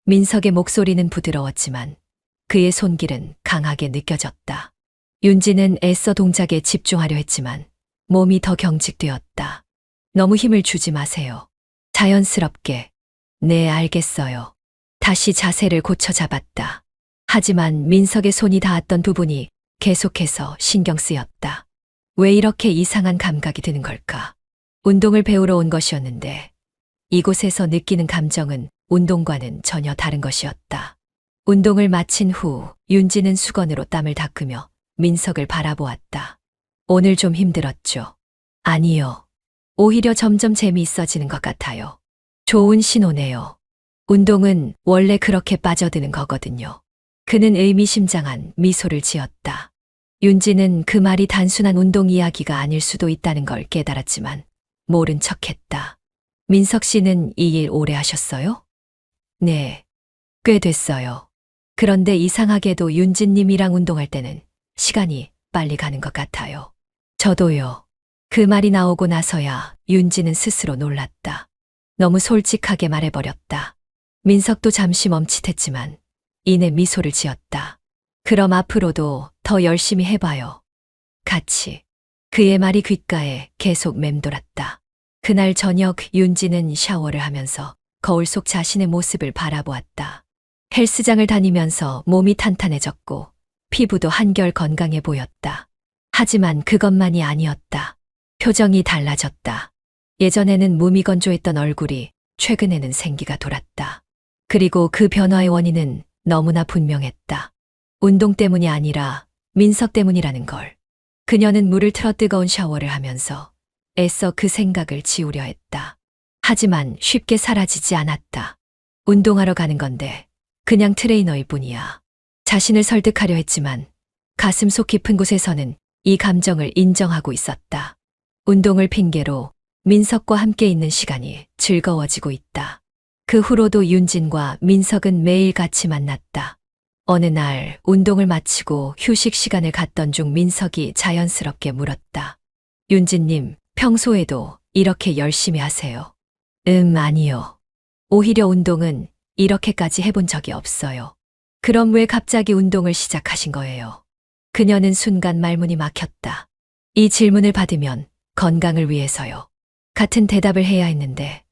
민석의 목소리는 부드러웠지만 그의 손길은 강하게 느껴졌다. 윤진은 애써 동작에 집중하려 했지만 몸이 더 경직되었다. 너무 힘을 주지 마세요. 자연스럽게. 네, 알겠어요. 다시 자세를 고쳐 잡았다. 하지만 민석의 손이 닿았던 부분이 계속해서 신경 쓰였다. 왜 이렇게 이상한 감각이 드는 걸까? 운동을 배우러 온 것이었는데 이곳에서 느끼는 감정은 운동과는 전혀 다른 것이었다. 운동을 마친 후 윤지는 수건으로 땀을 닦으며 민석을 바라보았다. 오늘 좀 힘들었죠? 아니요. 오히려 점점 재미있어지는 것 같아요. 좋은 신호네요. 운동은 원래 그렇게 빠져드는 거거든요. 그는 의미심장한 미소를 지었다. 윤지는 그 말이 단순한 운동 이야기가 아닐 수도 있다는 걸 깨달았지만 모른 척했다. 민석 씨는 이 일 오래 하셨어요? 네, 꽤 됐어요. 그런데 이상하게도 윤진님이랑 운동할 때는 시간이 빨리 가는 것 같아요. 저도요. 그 말이 나오고 나서야 윤지는 스스로 놀랐다. 너무 솔직하게 말해버렸다. 민석도 잠시 멈칫했지만 이내 미소를 지었다. 그럼 앞으로도 더 열심히 해봐요. 같이. 그의 말이 귓가에 계속 맴돌았다. 그날 저녁 윤지는 샤워를 하면서 거울 속 자신의 모습을 바라보았다. 헬스장을 다니면서 몸이 탄탄해졌고 피부도 한결 건강해 보였다. 하지만 그것만이 아니었다. 표정이 달라졌다. 예전에는 무미건조했던 얼굴이 최근에는 생기가 돌았다. 그리고 그 변화의 원인은 너무나 분명했다. 운동 때문이 아니라 민석 때문이라는 걸. 그녀는 물을 틀어 뜨거운 샤워를 하면서 애써 그 생각을 지우려 했다. 하지만 쉽게 사라지지 않았다. 운동하러 가는 건데 그냥 트레이너일 뿐이야. 자신을 설득하려 했지만 가슴 속 깊은 곳에서는 이 감정을 인정하고 있었다. 운동을 핑계로 민석과 함께 있는 시간이 즐거워지고 있다. 그 후로도 윤진과 민석은 매일 같이 만났다. 어느 날 운동을 마치고 휴식 시간을 갖던 중 민석이 자연스럽게 물었다. 윤진님, 평소에도 이렇게 열심히 하세요? 아니요. 오히려 운동은 이렇게까지 해본 적이 없어요. 그럼 왜 갑자기 운동을 시작하신 거예요? 그녀는 순간 말문이 막혔다. 이 질문을 받으면 건강을 위해서요. 같은 대답을 해야 했는데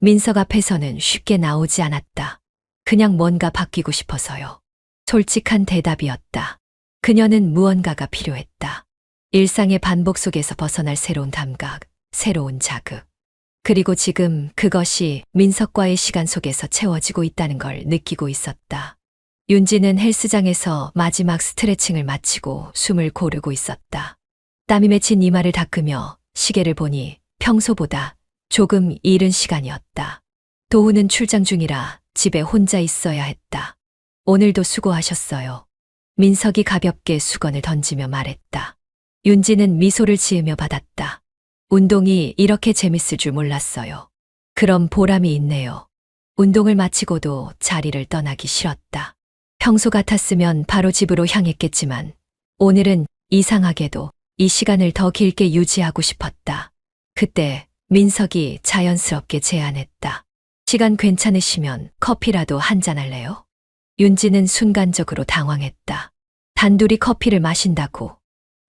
민석 앞에서는 쉽게 나오지 않았다. 그냥 뭔가 바뀌고 싶어서요. 솔직한 대답이었다. 그녀는 무언가가 필요했다. 일상의 반복 속에서 벗어날 새로운 감각, 새로운 자극. 그리고 지금 그것이 민석과의 시간 속에서 채워지고 있다는 걸 느끼고 있었다. 윤지는 헬스장에서 마지막 스트레칭을 마치고 숨을 고르고 있었다. 땀이 맺힌 이마를 닦으며 시계를 보니 평소보다 조금 이른 시간이었다. 도훈은 출장 중이라 집에 혼자 있어야 했다. 오늘도 수고하셨어요. 민석이 가볍게 수건을 던지며 말했다. 윤지는 미소를 지으며 받았다. 운동이 이렇게 재밌을 줄 몰랐어요. 그럼 보람이 있네요. 운동을 마치고도 자리를 떠나기 싫었다. 평소 같았으면 바로 집으로 향했겠지만 오늘은 이상하게도 이 시간을 더 길게 유지하고 싶었다. 그때 민석이 자연스럽게 제안했다. 시간 괜찮으시면 커피라도 한잔 할래요? 윤지는 순간적으로 당황했다. 단둘이 커피를 마신다고.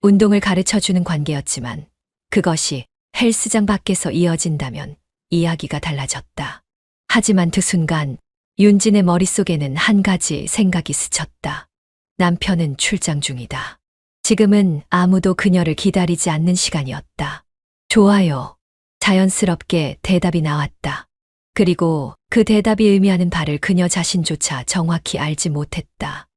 운동을 가르쳐주는 관계였지만 그것이 헬스장 밖에서 이어진다면 이야기가 달라졌다. 하지만 그 순간 윤진의 머릿속에는 한 가지 생각이 스쳤다. 남편은 출장 중이다. 지금은 아무도 그녀를 기다리지 않는 시간이었다. 좋아요. 자연스럽게 대답이 나왔다. 그리고 그 대답이 의미하는 바를 그녀 자신조차 정확히 알지 못했다.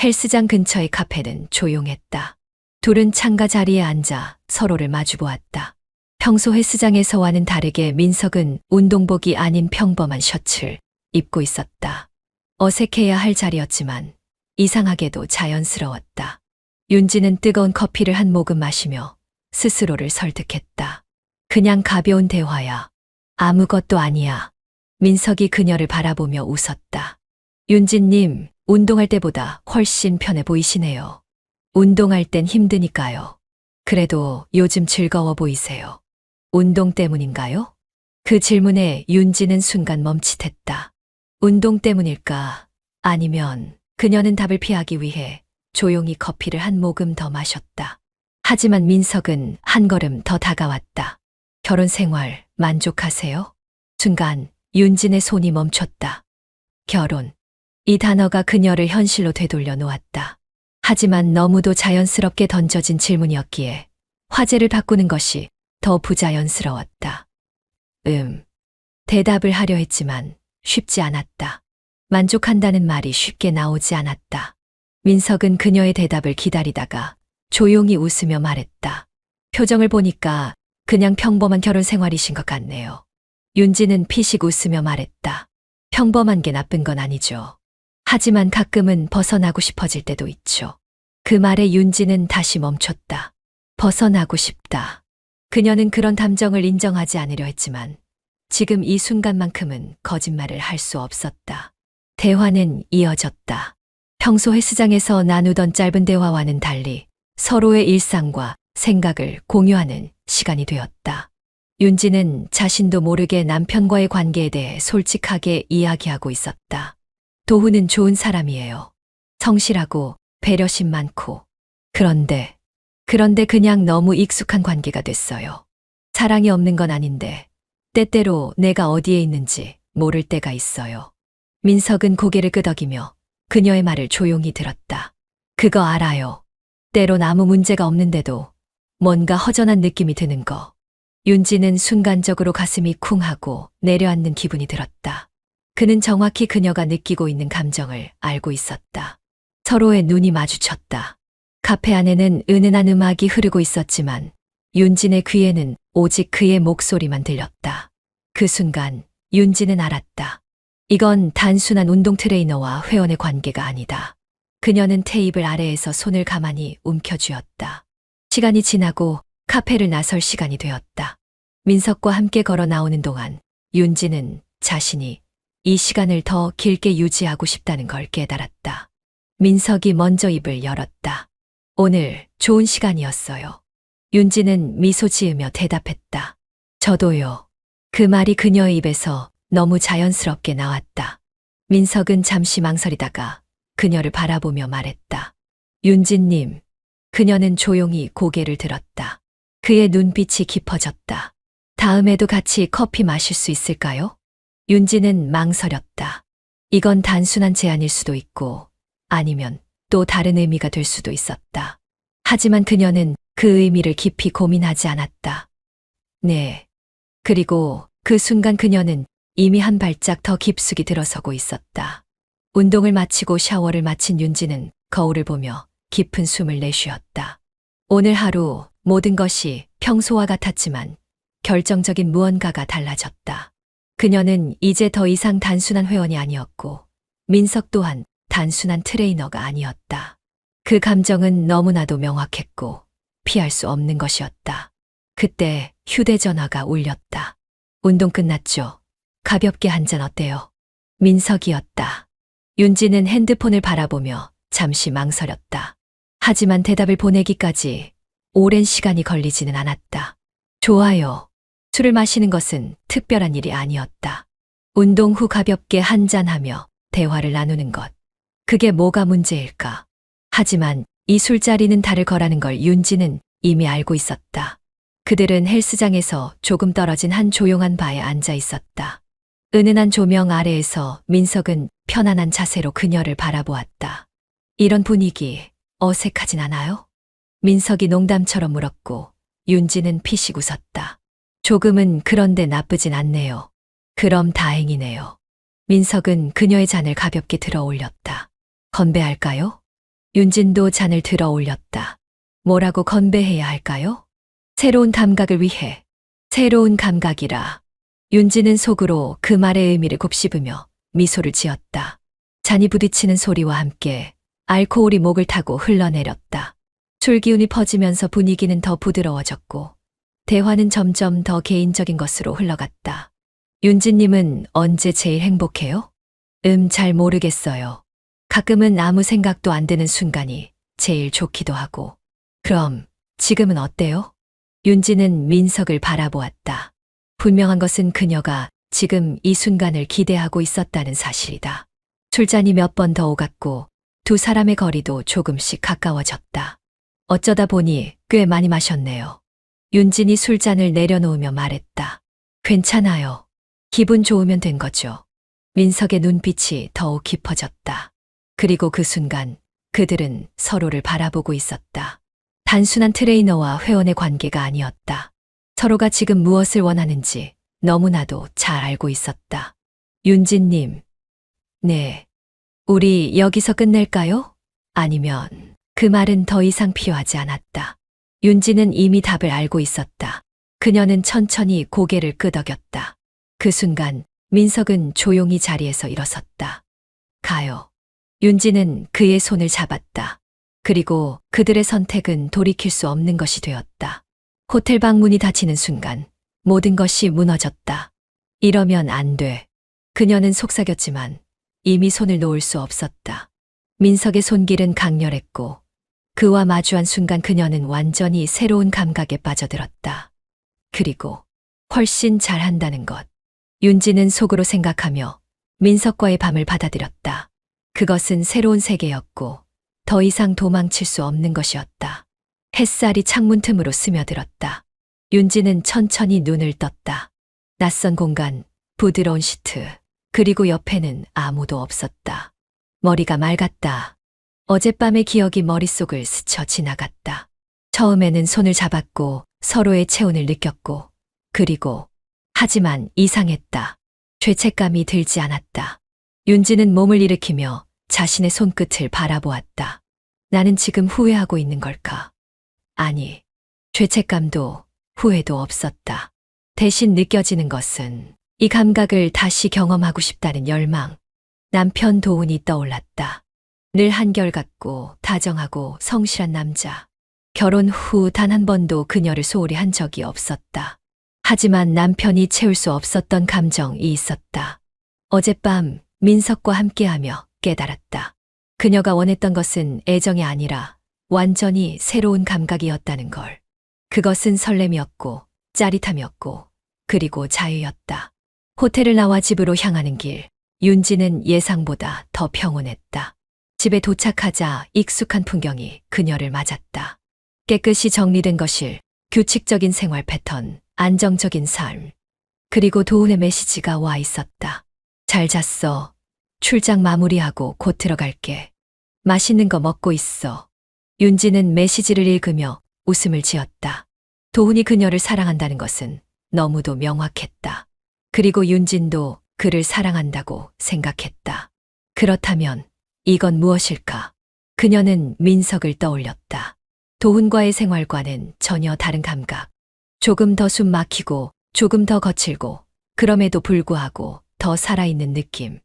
헬스장 근처의 카페는 조용했다. 둘은 창가 자리에 앉아 서로를 마주보았다. 평소 헬스장에서와는 다르게 민석은 운동복이 아닌 평범한 셔츠를 입고 있었다. 어색해야 할 자리였지만 이상하게도 자연스러웠다. 윤지는 뜨거운 커피를 한 모금 마시며 스스로를 설득했다. 그냥 가벼운 대화야. 아무것도 아니야. 민석이 그녀를 바라보며 웃었다. 윤진님, 운동할 때보다 훨씬 편해 보이시네요. 운동할 땐 힘드니까요. 그래도 요즘 즐거워 보이세요. 운동 때문인가요? 그 질문에 윤지는 순간 멈칫했다. 운동 때문일까? 아니면 그녀는 답을 피하기 위해 조용히 커피를 한 모금 더 마셨다. 하지만 민석은 한 걸음 더 다가왔다. 결혼 생활 만족하세요? 순간 윤진의 손이 멈췄다. 결혼. 이 단어가 그녀를 현실로 되돌려 놓았다. 하지만 너무도 자연스럽게 던져진 질문이었기에 화제를 바꾸는 것이 더 부자연스러웠다. 대답을 하려 했지만 쉽지 않았다. 만족한다는 말이 쉽게 나오지 않았다. 민석은 그녀의 대답을 기다리다가 조용히 웃으며 말했다. 표정을 보니까 그냥 평범한 결혼 생활이신 것 같네요. 윤지는 피식 웃으며 말했다. 평범한 게 나쁜 건 아니죠. 하지만 가끔은 벗어나고 싶어질 때도 있죠. 그 말에 윤지는 다시 멈췄다. 벗어나고 싶다. 그녀는 그런 감정을 인정하지 않으려 했지만 지금 이 순간만큼은 거짓말을 할 수 없었다. 대화는 이어졌다. 평소 헬스장에서 나누던 짧은 대화와는 달리 서로의 일상과 생각을 공유하는 시간이 되었다. 윤지는 자신도 모르게 남편과의 관계에 대해 솔직하게 이야기하고 있었다. 도훈은 좋은 사람이에요. 성실하고 배려심 많고. 그런데 그냥 너무 익숙한 관계가 됐어요. 사랑이 없는 건 아닌데 때때로 내가 어디에 있는지 모를 때가 있어요. 민석은 고개를 끄덕이며 그녀의 말을 조용히 들었다. 그거 알아요. 때론 아무 문제가 없는데도 뭔가 허전한 느낌이 드는 거. 윤지는 순간적으로 가슴이 쿵하고 내려앉는 기분이 들었다. 그는 정확히 그녀가 느끼고 있는 감정을 알고 있었다. 서로의 눈이 마주쳤다. 카페 안에는 은은한 음악이 흐르고 있었지만 윤진의 귀에는 오직 그의 목소리만 들렸다. 그 순간 윤진은 알았다. 이건 단순한 운동 트레이너와 회원의 관계가 아니다. 그녀는 테이블 아래에서 손을 가만히 움켜쥐었다. 시간이 지나고 카페를 나설 시간이 되었다. 민석과 함께 걸어 나오는 동안 윤진은 자신이 이 시간을 더 길게 유지하고 싶다는 걸 깨달았다. 민석이 먼저 입을 열었다. 오늘 좋은 시간이었어요. 윤진은 미소 지으며 대답했다. 저도요. 그 말이 그녀의 입에서 너무 자연스럽게 나왔다. 민석은 잠시 망설이다가 그녀를 바라보며 말했다. 윤진님. 그녀는 조용히 고개를 들었다. 그의 눈빛이 깊어졌다. 다음에도 같이 커피 마실 수 있을까요? 윤진은 망설였다. 이건 단순한 제안일 수도 있고 아니면 또 다른 의미가 될 수도 있었다. 하지만 그녀는 그 의미를 깊이 고민하지 않았다. 네. 그리고 그 순간 그녀는 이미 한 발짝 더 깊숙이 들어서고 있었다. 운동을 마치고 샤워를 마친 윤지는 거울을 보며 깊은 숨을 내쉬었다. 오늘 하루 모든 것이 평소와 같았지만 결정적인 무언가가 달라졌다. 그녀는 이제 더 이상 단순한 회원이 아니었고 민석 또한 단순한 트레이너가 아니었다. 그 감정은 너무나도 명확했고 피할 수 없는 것이었다. 그때 휴대전화가 울렸다. 운동 끝났죠? 가볍게 한 잔 어때요? 민석이었다. 윤지는 핸드폰을 바라보며 잠시 망설였다. 하지만 대답을 보내기까지 오랜 시간이 걸리지는 않았다. 좋아요. 술을 마시는 것은 특별한 일이 아니었다. 운동 후 가볍게 한잔하며 대화를 나누는 것. 그게 뭐가 문제일까? 하지만 이 술자리는 다를 거라는 걸 윤지는 이미 알고 있었다. 그들은 헬스장에서 조금 떨어진 한 조용한 바에 앉아 있었다. 은은한 조명 아래에서 민석은 편안한 자세로 그녀를 바라보았다. 이런 분위기 어색하진 않아요? 민석이 농담처럼 물었고 윤지는 피식 웃었다. 조금은 그런데 나쁘진 않네요. 그럼 다행이네요. 민석은 그녀의 잔을 가볍게 들어 올렸다. 건배할까요? 윤진도 잔을 들어 올렸다. 뭐라고 건배해야 할까요? 새로운 감각을 위해. 새로운 감각이라. 윤진은 속으로 그 말의 의미를 곱씹으며 미소를 지었다. 잔이 부딪히는 소리와 함께 알코올이 목을 타고 흘러내렸다. 술 기운이 퍼지면서 분위기는 더 부드러워졌고 대화는 점점 더 개인적인 것으로 흘러갔다. 윤진님은 언제 제일 행복해요? 잘 모르겠어요. 가끔은 아무 생각도 안 드는 순간이 제일 좋기도 하고. 그럼 지금은 어때요? 윤진은 민석을 바라보았다. 분명한 것은 그녀가 지금 이 순간을 기대하고 있었다는 사실이다. 술잔이 몇 번 더 오갔고 두 사람의 거리도 조금씩 가까워졌다. 어쩌다 보니 꽤 많이 마셨네요. 윤진이 술잔을 내려놓으며 말했다. 괜찮아요. 기분 좋으면 된 거죠. 민석의 눈빛이 더욱 깊어졌다. 그리고 그 순간 그들은 서로를 바라보고 있었다. 단순한 트레이너와 회원의 관계가 아니었다. 서로가 지금 무엇을 원하는지 너무나도 잘 알고 있었다. 윤진님. 네. 우리 여기서 끝낼까요? 아니면 그 말은 더 이상 필요하지 않았다. 윤진은 이미 답을 알고 있었다. 그녀는 천천히 고개를 끄덕였다. 그 순간 민석은 조용히 자리에서 일어섰다. 가요. 윤진은 그의 손을 잡았다. 그리고 그들의 선택은 돌이킬 수 없는 것이 되었다. 호텔 방 문이 닫히는 순간 모든 것이 무너졌다. 이러면 안 돼. 그녀는 속삭였지만 이미 손을 놓을 수 없었다. 민석의 손길은 강렬했고 그와 마주한 순간 그녀는 완전히 새로운 감각에 빠져들었다. 그리고 훨씬 잘한다는 것. 윤지는 속으로 생각하며 민석과의 밤을 받아들였다. 그것은 새로운 세계였고 더 이상 도망칠 수 없는 것이었다. 햇살이 창문 틈으로 스며들었다. 윤지는 천천히 눈을 떴다. 낯선 공간, 부드러운 시트, 그리고 옆에는 아무도 없었다. 머리가 맑았다. 어젯밤의 기억이 머릿속을 스쳐 지나갔다. 처음에는 손을 잡았고 서로의 체온을 느꼈고, 그리고 하지만 이상했다. 죄책감이 들지 않았다. 윤지는 몸을 일으키며 자신의 손끝을 바라보았다. 나는 지금 후회하고 있는 걸까? 아니, 죄책감도 후회도 없었다. 대신 느껴지는 것은 이 감각을 다시 경험하고 싶다는 열망. 남편 도훈이 떠올랐다. 늘 한결같고 다정하고 성실한 남자. 결혼 후 단 한 번도 그녀를 소홀히 한 적이 없었다. 하지만 남편이 채울 수 없었던 감정이 있었다. 어젯밤 민석과 함께하며 깨달았다. 그녀가 원했던 것은 애정이 아니라 완전히 새로운 감각이었다는 걸. 그것은 설렘이었고 짜릿함이었고 그리고 자유였다. 호텔을 나와 집으로 향하는 길, 윤지는 예상보다 더 평온했다. 집에 도착하자 익숙한 풍경이 그녀를 맞았다. 깨끗이 정리된 거실, 규칙적인 생활 패턴, 안정적인 삶. 그리고 도훈의 메시지가 와 있었다. 잘 잤어. 출장 마무리하고 곧 들어갈게. 맛있는 거 먹고 있어. 윤지는 메시지를 읽으며 웃음을 지었다. 도훈이 그녀를 사랑한다는 것은 너무도 명확했다. 그리고 윤진도 그를 사랑한다고 생각했다. 그렇다면 이건 무엇일까? 그녀는 민석을 떠올렸다. 도훈과의 생활과는 전혀 다른 감각. 조금 더 숨 막히고 조금 더 거칠고 그럼에도 불구하고 더 살아있는 느낌.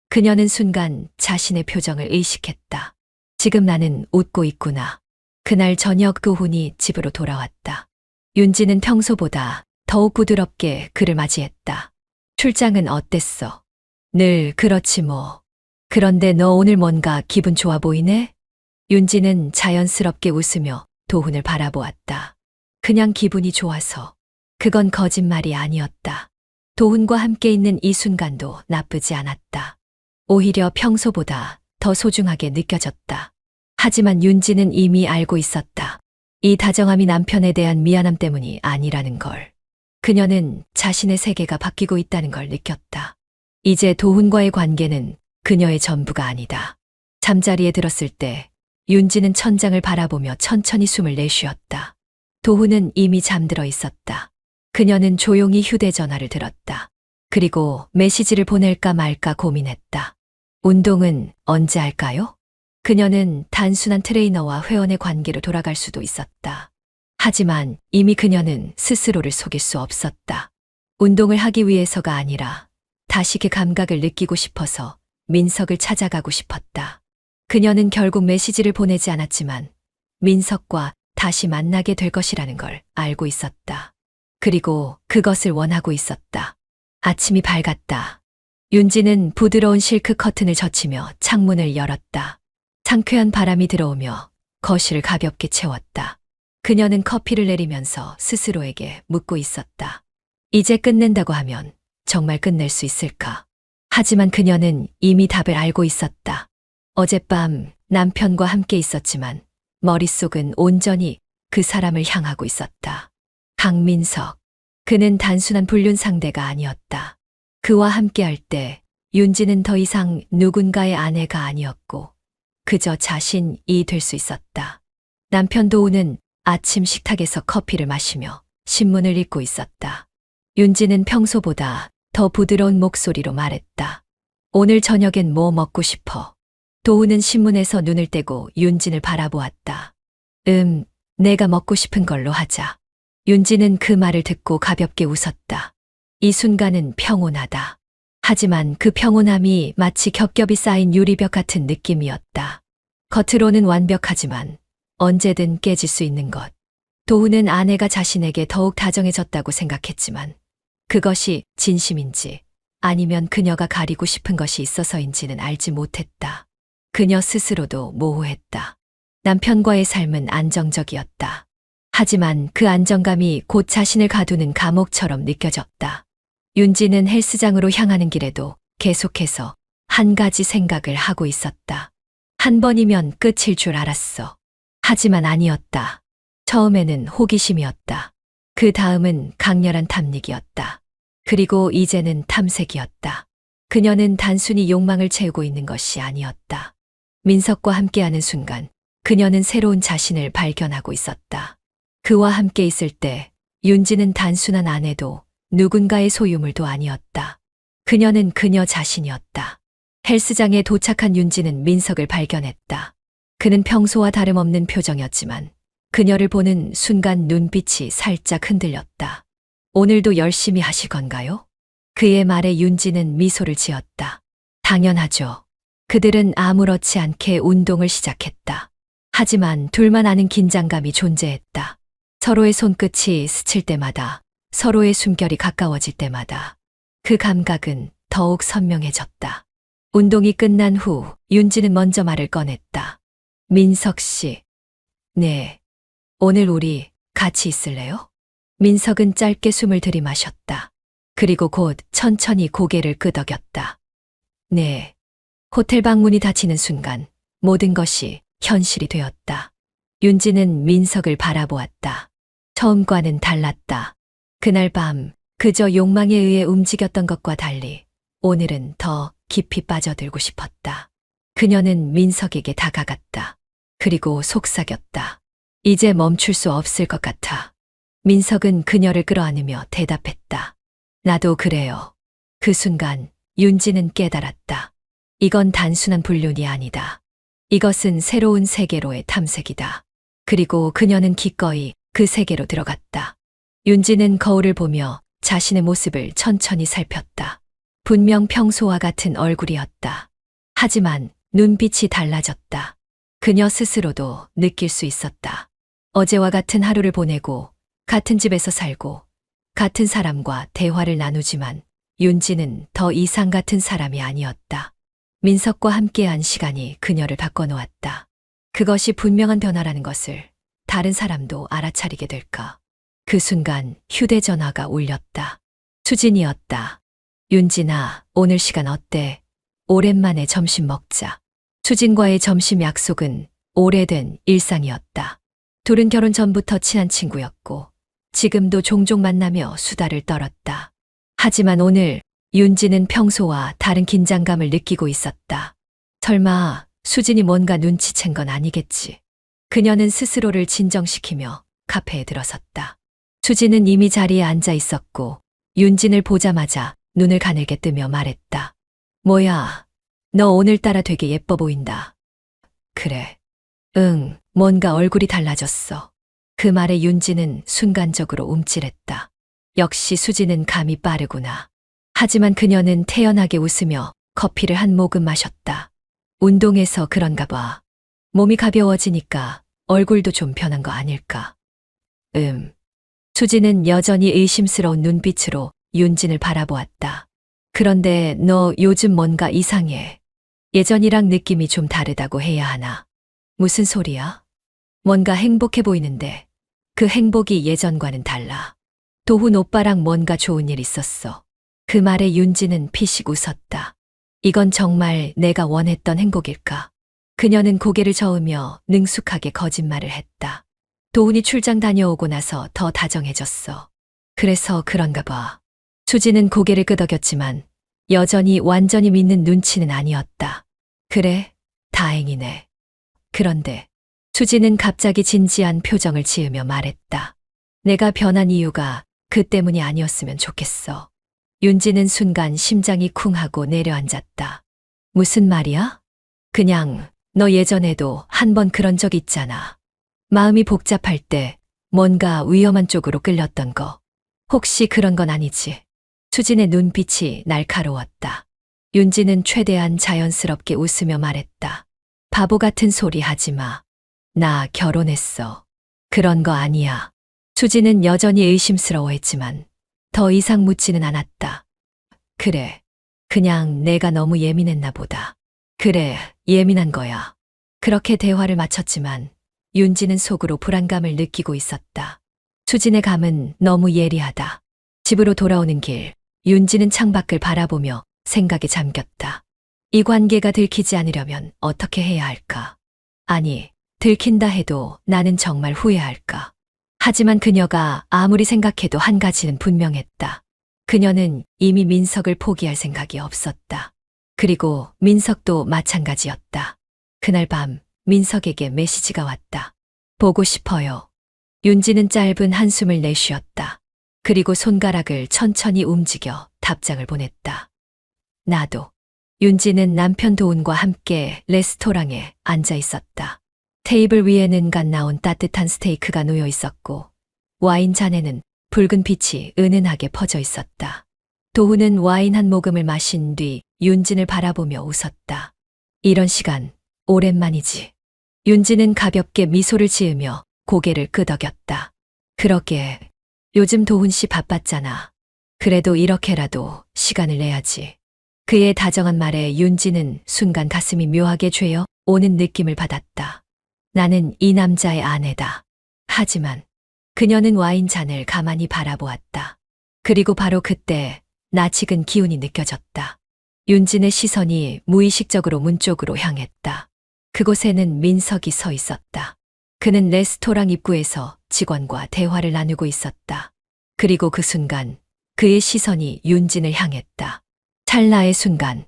그녀는 순간 자신의 표정을 의식했다. 지금 나는 웃고 있구나. 그날 저녁 도훈이 집으로 돌아왔다. 윤지는 평소보다 더욱 부드럽게 그를 맞이했다. 출장은 어땠어? 늘 그렇지 뭐. 그런데 너 오늘 뭔가 기분 좋아 보이네? 윤지는 자연스럽게 웃으며 도훈을 바라보았다. 그냥 기분이 좋아서. 그건 거짓말이 아니었다. 도훈과 함께 있는 이 순간도 나쁘지 않았다. 오히려 평소보다 더 소중하게 느껴졌다. 하지만 윤지는 이미 알고 있었다. 이 다정함이 남편에 대한 미안함 때문이 아니라는 걸. 그녀는 자신의 세계가 바뀌고 있다는 걸 느꼈다. 이제 도훈과의 관계는 그녀의 전부가 아니다. 잠자리에 들었을 때 윤지는 천장을 바라보며 천천히 숨을 내쉬었다. 도훈은 이미 잠들어 있었다. 그녀는 조용히 휴대전화를 들었다. 그리고 메시지를 보낼까 말까 고민했다. 운동은 언제 할까요? 그녀는 단순한 트레이너와 회원의 관계로 돌아갈 수도 있었다. 하지만 이미 그녀는 스스로를 속일 수 없었다. 운동을 하기 위해서가 아니라 다시 그 감각을 느끼고 싶어서 민석을 찾아가고 싶었다. 그녀는 결국 메시지를 보내지 않았지만 민석과 다시 만나게 될 것이라는 걸 알고 있었다. 그리고 그것을 원하고 있었다. 아침이 밝았다. 윤지는 부드러운 실크 커튼을 젖히며 창문을 열었다. 상쾌한 바람이 들어오며 거실을 가볍게 채웠다. 그녀는 커피를 내리면서 스스로에게 묻고 있었다. 이제 끝낸다고 하면 정말 끝낼 수 있을까? 하지만 그녀는 이미 답을 알고 있었다. 어젯밤 남편과 함께 있었지만 머릿속은 온전히 그 사람을 향하고 있었다. 강민석. 그는 단순한 불륜 상대가 아니었다. 그와 함께할 때 윤지는 더 이상 누군가의 아내가 아니었고 그저 자신이 될 수 있었다. 남편 도우는 아침 식탁에서 커피를 마시며 신문을 읽고 있었다. 윤지는 평소보다 더 부드러운 목소리로 말했다. 오늘 저녁엔 뭐 먹고 싶어? 도우는 신문에서 눈을 떼고 윤진을 바라보았다. 내가 먹고 싶은 걸로 하자. 윤진은 그 말을 듣고 가볍게 웃었다. 이 순간은 평온하다. 하지만 그 평온함이 마치 겹겹이 쌓인 유리벽 같은 느낌이었다. 겉으로는 완벽하지만 언제든 깨질 수 있는 것. 도우는 아내가 자신에게 더욱 다정해졌다고 생각했지만 그것이 진심인지 아니면 그녀가 가리고 싶은 것이 있어서인지는 알지 못했다. 그녀 스스로도 모호했다. 남편과의 삶은 안정적이었다. 하지만 그 안정감이 곧 자신을 가두는 감옥처럼 느껴졌다. 윤지는 헬스장으로 향하는 길에도 계속해서 한 가지 생각을 하고 있었다. 한 번이면 끝일 줄 알았어. 하지만 아니었다. 처음에는 호기심이었다. 그 다음은 강렬한 탐닉이었다. 그리고 이제는 탐색이었다. 그녀는 단순히 욕망을 채우고 있는 것이 아니었다. 민석과 함께하는 순간 그녀는 새로운 자신을 발견하고 있었다. 그와 함께 있을 때 윤지는 단순한 아내도 누군가의 소유물도 아니었다. 그녀는 그녀 자신이었다. 헬스장에 도착한 윤지는 민석을 발견했다. 그는 평소와 다름없는 표정이었지만 그녀를 보는 순간 눈빛이 살짝 흔들렸다. 오늘도 열심히 하실 건가요? 그의 말에 윤지는 미소를 지었다. 당연하죠. 그들은 아무렇지 않게 운동을 시작했다. 하지만 둘만 아는 긴장감이 존재했다. 서로의 손끝이 스칠 때마다, 서로의 숨결이 가까워질 때마다 그 감각은 더욱 선명해졌다. 운동이 끝난 후 윤지는 먼저 말을 꺼냈다. 민석 씨. 네. 오늘 우리 같이 있을래요? 민석은 짧게 숨을 들이마셨다. 그리고 곧 천천히 고개를 끄덕였다. 네. 호텔 방문이 닫히는 순간 모든 것이 현실이 되었다. 윤지는 민석을 바라보았다. 처음과는 달랐다. 그날 밤 그저 욕망에 의해 움직였던 것과 달리 오늘은 더 깊이 빠져들고 싶었다. 그녀는 민석에게 다가갔다. 그리고 속삭였다. 이제 멈출 수 없을 것 같아. 민석은 그녀를 끌어안으며 대답했다. 나도 그래요. 그 순간 윤지는 깨달았다. 이건 단순한 불륜이 아니다. 이것은 새로운 세계로의 탐색이다. 그리고 그녀는 기꺼이 그 세계로 들어갔다. 윤지는 거울을 보며 자신의 모습을 천천히 살폈다. 분명 평소와 같은 얼굴이었다. 하지만 눈빛이 달라졌다. 그녀 스스로도 느낄 수 있었다. 어제와 같은 하루를 보내고 같은 집에서 살고 같은 사람과 대화를 나누지만 윤지는 더 이상 같은 사람이 아니었다. 민석과 함께한 시간이 그녀를 바꿔놓았다. 그것이 분명한 변화라는 것을 다른 사람도 알아차리게 될까. 그 순간 휴대전화가 울렸다. 수진이었다. 윤진아, 오늘 시간 어때? 오랜만에 점심 먹자. 수진과의 점심 약속은 오래된 일상이었다. 둘은 결혼 전부터 친한 친구였고 지금도 종종 만나며 수다를 떨었다. 하지만 오늘 윤지는 평소와 다른 긴장감을 느끼고 있었다. 설마 수진이 뭔가 눈치챈 건 아니겠지. 그녀는 스스로를 진정시키며 카페에 들어섰다. 수진은 이미 자리에 앉아 있었고 윤진을 보자마자 눈을 가늘게 뜨며 말했다. 뭐야, 너 오늘따라 되게 예뻐 보인다. 그래. 응, 뭔가 얼굴이 달라졌어. 그 말에 윤지는 순간적으로 움찔했다. 역시 수지는 감이 빠르구나. 하지만 그녀는 태연하게 웃으며 커피를 한 모금 마셨다. 운동해서 그런가 봐. 몸이 가벼워지니까 얼굴도 좀 변한 거 아닐까. 수지는 여전히 의심스러운 눈빛으로 윤진을 바라보았다. 그런데 너 요즘 뭔가 이상해. 예전이랑 느낌이 좀 다르다고 해야 하나? 무슨 소리야? 뭔가 행복해 보이는데 그 행복이 예전과는 달라. 도훈 오빠랑 뭔가 좋은 일 있었어. 그 말에 윤지는 피식 웃었다. 이건 정말 내가 원했던 행복일까? 그녀는 고개를 저으며 능숙하게 거짓말을 했다. 도훈이 출장 다녀오고 나서 더 다정해졌어. 그래서 그런가 봐. 수지는 고개를 끄덕였지만 여전히 완전히 믿는 눈치는 아니었다. 그래, 다행이네. 그런데 수지는 갑자기 진지한 표정을 지으며 말했다. 내가 변한 이유가 그 때문이 아니었으면 좋겠어. 윤지는 순간 심장이 쿵 하고 내려앉았다. 무슨 말이야? 그냥 너 예전에도 한 번 그런 적 있잖아. 마음이 복잡할 때 뭔가 위험한 쪽으로 끌렸던 거. 혹시 그런 건 아니지? 수진의 눈빛이 날카로웠다. 윤지는 최대한 자연스럽게 웃으며 말했다. 바보 같은 소리 하지 마. 나 결혼했어. 그런 거 아니야. 수진은 여전히 의심스러워했지만 더 이상 묻지는 않았다. 그래. 그냥 내가 너무 예민했나 보다. 그래, 예민한 거야. 그렇게 대화를 마쳤지만 윤지는 속으로 불안감을 느끼고 있었다. 수진의 감은 너무 예리하다. 집으로 돌아오는 길, 윤지는 창밖을 바라보며 생각에 잠겼다. 이 관계가 들키지 않으려면 어떻게 해야 할까? 아니, 들킨다 해도 나는 정말 후회할까? 하지만 그녀가 아무리 생각해도 한 가지는 분명했다. 그녀는 이미 민석을 포기할 생각이 없었다. 그리고 민석도 마찬가지였다. 그날 밤 민석에게 메시지가 왔다. 보고 싶어요. 윤지는 짧은 한숨을 내쉬었다. 그리고 손가락을 천천히 움직여 답장을 보냈다. 나도. 윤지는 남편 도훈과 함께 레스토랑에 앉아 있었다. 테이블 위에는 갓 나온 따뜻한 스테이크가 놓여 있었고 와인 잔에는 붉은 빛이 은은하게 퍼져 있었다. 도훈은 와인 한 모금을 마신 뒤 윤진을 바라보며 웃었다. 이런 시간 오랜만이지. 윤진은 가볍게 미소를 지으며 고개를 끄덕였다. 그러게 요즘 도훈 씨 바빴잖아. 그래도 이렇게라도 시간을 내야지. 그의 다정한 말에 윤진은 순간 가슴이 묘하게 죄어 오는 느낌을 받았다. 나는 이 남자의 아내다. 하지만 그녀는 와인 잔을 가만히 바라보았다. 그리고 바로 그때 낯익은 기운이 느껴졌다. 윤진의 시선이 무의식적으로 문 쪽으로 향했다. 그곳에는 민석이 서 있었다. 그는 레스토랑 입구에서 직원과 대화를 나누고 있었다. 그리고 그 순간 그의 시선이 윤진을 향했다. 찰나의 순간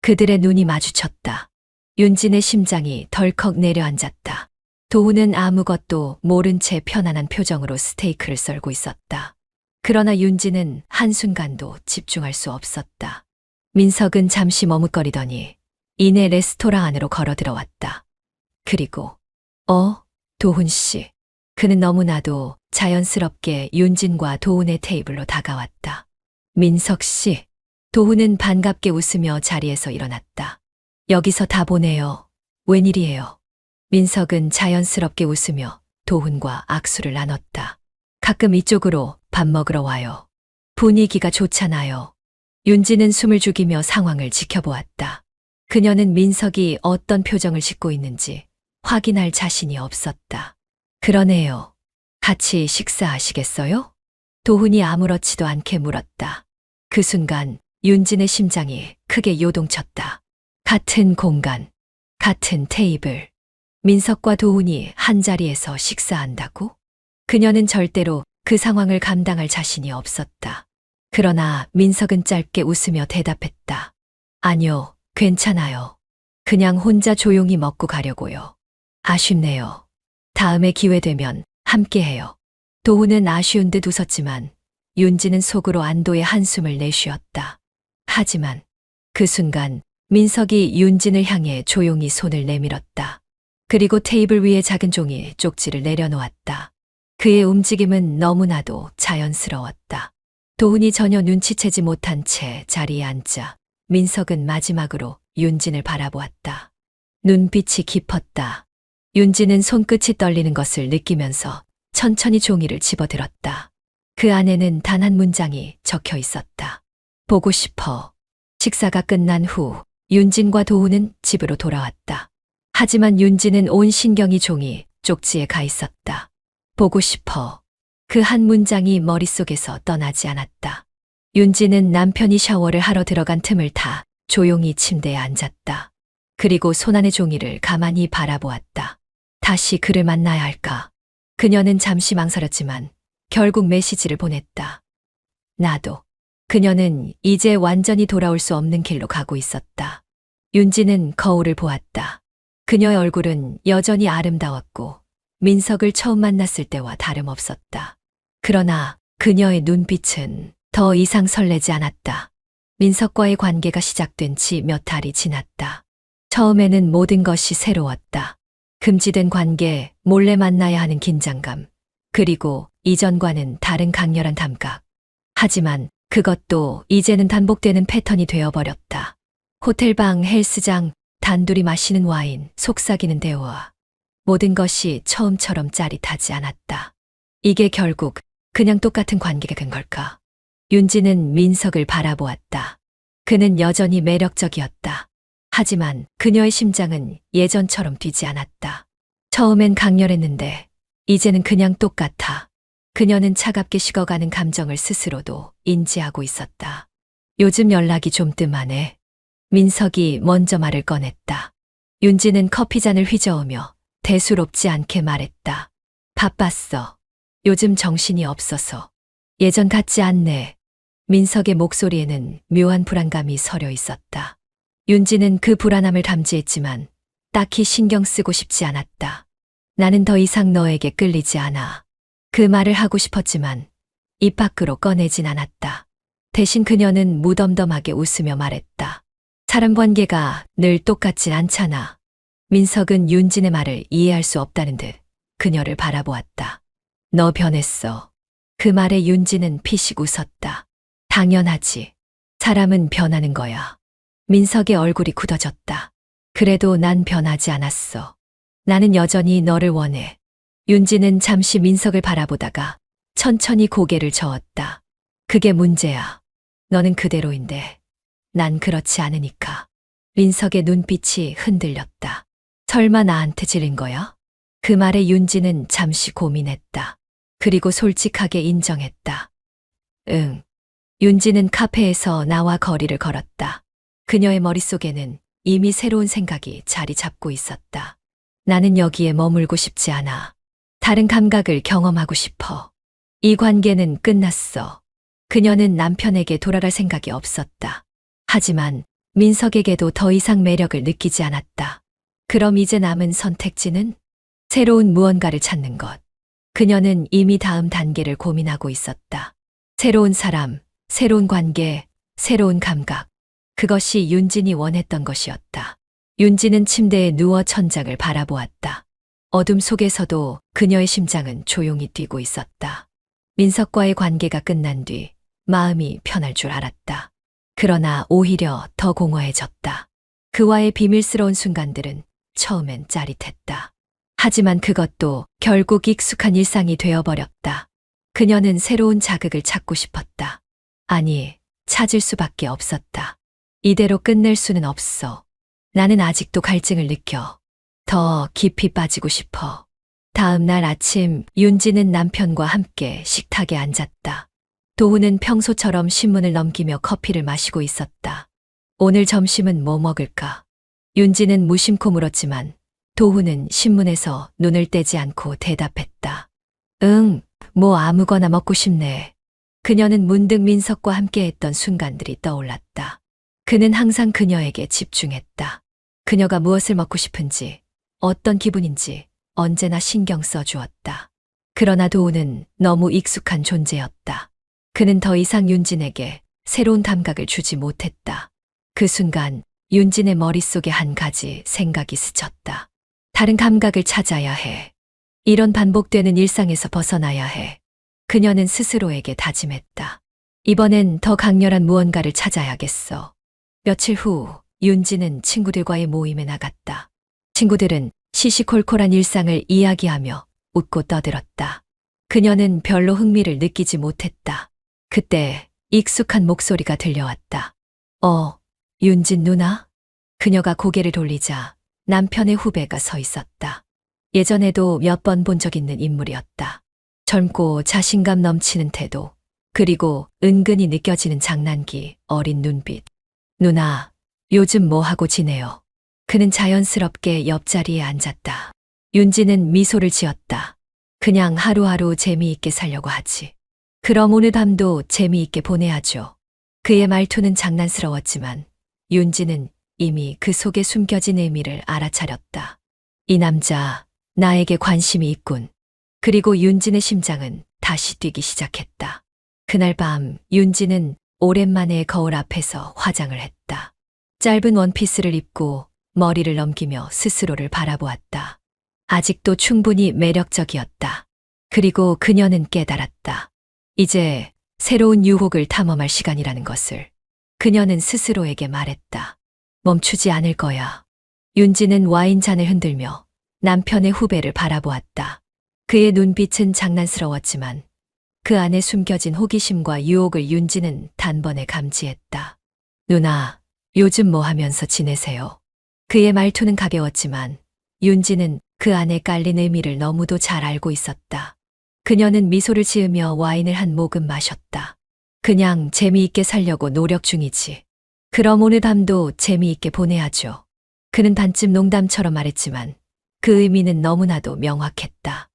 그들의 눈이 마주쳤다. 윤진의 심장이 덜컥 내려앉았다. 도훈은 아무것도 모른 채 편안한 표정으로 스테이크를 썰고 있었다. 그러나 윤진은 한순간도 집중할 수 없었다. 민석은 잠시 머뭇거리더니 이내 레스토랑 안으로 걸어 들어왔다. 그리고 도훈 씨. 그는 너무나도 자연스럽게 윤진과 도훈의 테이블로 다가왔다. 민석 씨. 도훈은 반갑게 웃으며 자리에서 일어났다. 여기서 다 보네요. 웬일이에요? 민석은 자연스럽게 웃으며 도훈과 악수를 나눴다. 가끔 이쪽으로 밥 먹으러 와요. 분위기가 좋잖아요. 윤진은 숨을 죽이며 상황을 지켜보았다. 그녀는 민석이 어떤 표정을 짓고 있는지 확인할 자신이 없었다. 그러네요. 같이 식사하시겠어요? 도훈이 아무렇지도 않게 물었다. 그 순간 윤진의 심장이 크게 요동쳤다. 같은 공간, 같은 테이블. 민석과 도훈이 한자리에서 식사한다고? 그녀는 절대로 그 상황을 감당할 자신이 없었다. 그러나 민석은 짧게 웃으며 대답했다. 아니요, 괜찮아요. 그냥 혼자 조용히 먹고 가려고요. 아쉽네요. 다음에 기회 되면 함께해요. 도훈은 아쉬운 듯 웃었지만 윤지는 속으로 안도의 한숨을 내쉬었다. 하지만 그 순간 민석이 윤진을 향해 조용히 손을 내밀었다. 그리고 테이블 위에 작은 종이 쪽지를 내려놓았다. 그의 움직임은 너무나도 자연스러웠다. 도훈이 전혀 눈치채지 못한 채 자리에 앉자 민석은 마지막으로 윤진을 바라보았다. 눈빛이 깊었다. 윤진은 손끝이 떨리는 것을 느끼면서 천천히 종이를 집어들었다. 그 안에는 단 한 문장이 적혀 있었다. 보고 싶어. 식사가 끝난 후 윤진과 도훈은 집으로 돌아왔다. 하지만 윤진은 온 신경이 종이 쪽지에 가 있었다. 보고 싶어. 그 한 문장이 머릿속에서 떠나지 않았다. 윤진은 남편이 샤워를 하러 들어간 틈을 타 조용히 침대에 앉았다. 그리고 손안의 종이를 가만히 바라보았다. 다시 그를 만나야 할까? 그녀는 잠시 망설였지만 결국 메시지를 보냈다. 나도. 그녀는 이제 완전히 돌아올 수 없는 길로 가고 있었다. 윤진은 거울을 보았다. 그녀의 얼굴은 여전히 아름다웠고 민석을 처음 만났을 때와 다름없었다. 그러나 그녀의 눈빛은 더 이상 설레지 않았다. 민석과의 관계가 시작된 지 몇 달이 지났다. 처음에는 모든 것이 새로웠다. 금지된 관계, 몰래 만나야 하는 긴장감, 그리고 이전과는 다른 강렬한 감각. 하지만 그것도 이제는 반복되는 패턴이 되어버렸다. 호텔방, 헬스장, 단둘이 마시는 와인, 속삭이는 대화. 모든 것이 처음처럼 짜릿하지 않았다. 이게 결국 그냥 똑같은 관계가 된 걸까? 윤지는 민석을 바라보았다. 그는 여전히 매력적이었다. 하지만 그녀의 심장은 예전처럼 뛰지 않았다. 처음엔 강렬했는데 이제는 그냥 똑같아. 그녀는 차갑게 식어가는 감정을 스스로도 인지하고 있었다. 요즘 연락이 좀 뜸하네. 민석이 먼저 말을 꺼냈다. 윤지는 커피잔을 휘저으며 대수롭지 않게 말했다. 바빴어. 요즘 정신이 없어서. 예전 같지 않네. 민석의 목소리에는 묘한 불안감이 서려 있었다. 윤지는 그 불안함을 감지했지만 딱히 신경 쓰고 싶지 않았다. 나는 더 이상 너에게 끌리지 않아. 그 말을 하고 싶었지만 입 밖으로 꺼내진 않았다. 대신 그녀는 무덤덤하게 웃으며 말했다. 사람 관계가 늘 똑같진 않잖아. 민석은 윤진의 말을 이해할 수 없다는 듯 그녀를 바라보았다. 너 변했어. 그 말에 윤진은 피식 웃었다. 당연하지. 사람은 변하는 거야. 민석의 얼굴이 굳어졌다. 그래도 난 변하지 않았어. 나는 여전히 너를 원해. 윤진은 잠시 민석을 바라보다가 천천히 고개를 저었다. 그게 문제야. 너는 그대로인데 난 그렇지 않으니까. 민석의 눈빛이 흔들렸다. 설마 나한테 지른 거야? 그 말에 윤진은 잠시 고민했다. 그리고 솔직하게 인정했다. 응. 윤진은 카페에서 나와 거리를 걸었다. 그녀의 머릿속에는 이미 새로운 생각이 자리 잡고 있었다. 나는 여기에 머물고 싶지 않아. 다른 감각을 경험하고 싶어. 이 관계는 끝났어. 그녀는 남편에게 돌아갈 생각이 없었다. 하지만 민석에게도 더 이상 매력을 느끼지 않았다. 그럼 이제 남은 선택지는 새로운 무언가를 찾는 것. 그녀는 이미 다음 단계를 고민하고 있었다. 새로운 사람, 새로운 관계, 새로운 감각. 그것이 윤진이 원했던 것이었다. 윤진은 침대에 누워 천장을 바라보았다. 어둠 속에서도 그녀의 심장은 조용히 뛰고 있었다. 민석과의 관계가 끝난 뒤 마음이 편할 줄 알았다. 그러나 오히려 더 공허해졌다. 그와의 비밀스러운 순간들은 처음엔 짜릿했다. 하지만 그것도 결국 익숙한 일상이 되어버렸다. 그녀는 새로운 자극을 찾고 싶었다. 아니, 찾을 수밖에 없었다. 이대로 끝낼 수는 없어. 나는 아직도 갈증을 느껴. 더 깊이 빠지고 싶어. 다음 날 아침 윤지는 남편과 함께 식탁에 앉았다. 도훈은 평소처럼 신문을 넘기며 커피를 마시고 있었다. 오늘 점심은 뭐 먹을까? 윤지는 무심코 물었지만 도훈은 신문에서 눈을 떼지 않고 대답했다. 응, 뭐 아무거나 먹고 싶네. 그녀는 문득 민석과 함께했던 순간들이 떠올랐다. 그는 항상 그녀에게 집중했다. 그녀가 무엇을 먹고 싶은지, 어떤 기분인지 언제나 신경 써주었다. 그러나 도훈은 너무 익숙한 존재였다. 그는 더 이상 윤진에게 새로운 감각을 주지 못했다. 그 순간 윤진의 머릿속에 한 가지 생각이 스쳤다. 다른 감각을 찾아야 해. 이런 반복되는 일상에서 벗어나야 해. 그녀는 스스로에게 다짐했다. 이번엔 더 강렬한 무언가를 찾아야겠어. 며칠 후 윤진은 친구들과의 모임에 나갔다. 친구들은 시시콜콜한 일상을 이야기하며 웃고 떠들었다. 그녀는 별로 흥미를 느끼지 못했다. 그때 익숙한 목소리가 들려왔다. 윤진 누나? 그녀가 고개를 돌리자 남편의 후배가 서 있었다. 예전에도 몇 번 본 적 있는 인물이었다. 젊고 자신감 넘치는 태도, 그리고 은근히 느껴지는 장난기, 어린 눈빛. 누나, 요즘 뭐 하고 지내요? 그는 자연스럽게 옆자리에 앉았다. 윤지는 미소를 지었다. 그냥 하루하루 재미있게 살려고 하지. 그럼 오늘 밤도 재미있게 보내야죠. 그의 말투는 장난스러웠지만 윤지는 이미 그 속에 숨겨진 의미를 알아차렸다. 이 남자, 나에게 관심이 있군. 그리고 윤진의 심장은 다시 뛰기 시작했다. 그날 밤 윤진은 오랜만에 거울 앞에서 화장을 했다. 짧은 원피스를 입고 머리를 넘기며 스스로를 바라보았다. 아직도 충분히 매력적이었다. 그리고 그녀는 깨달았다. 이제 새로운 유혹을 탐험할 시간이라는 것을. 그녀는 스스로에게 말했다. 멈추지 않을 거야. 윤지는 와인잔을 흔들며 남편의 후배를 바라보았다. 그의 눈빛은 장난스러웠지만 그 안에 숨겨진 호기심과 유혹을 윤지는 단번에 감지했다. 누나, 요즘 뭐 하면서 지내세요? 그의 말투는 가벼웠지만 윤지는 그 안에 깔린 의미를 너무도 잘 알고 있었다. 그녀는 미소를 지으며 와인을 한 모금 마셨다. 그냥 재미있게 살려고 노력 중이지. 그럼 오늘 밤도 재미있게 보내야죠. 그는 반쯤 농담처럼 말했지만 그 의미는 너무나도 명확했다.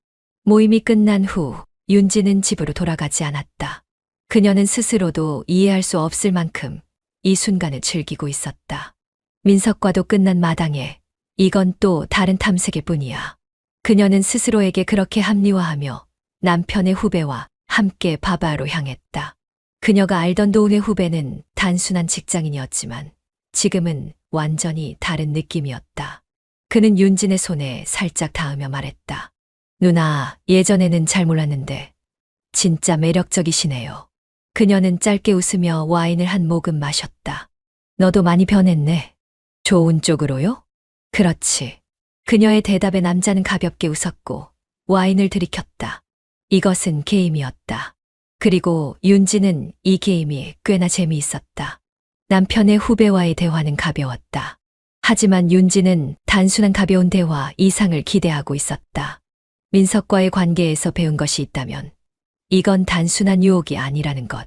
모임이 끝난 후 윤지는 집으로 돌아가지 않았다. 그녀는 스스로도 이해할 수 없을 만큼 이 순간을 즐기고 있었다. 민석과도 끝난 마당에 이건 또 다른 탐색일 뿐이야. 그녀는 스스로에게 그렇게 합리화하며 남편의 후배와 함께 바바로 향했다. 그녀가 알던 도훈의 후배는 단순한 직장인이었지만 지금은 완전히 다른 느낌이었다. 그는 윤진의 손에 살짝 닿으며 말했다. 누나, 예전에는 잘 몰랐는데 진짜 매력적이시네요. 그녀는 짧게 웃으며 와인을 한 모금 마셨다. 너도 많이 변했네. 좋은 쪽으로요? 그렇지. 그녀의 대답에 남자는 가볍게 웃었고 와인을 들이켰다. 이것은 게임이었다. 그리고 윤지는 이 게임이 꽤나 재미있었다. 남편의 후배와의 대화는 가벼웠다. 하지만 윤지는 단순한 가벼운 대화 이상을 기대하고 있었다. 민석과의 관계에서 배운 것이 있다면 이건 단순한 유혹이 아니라는 것.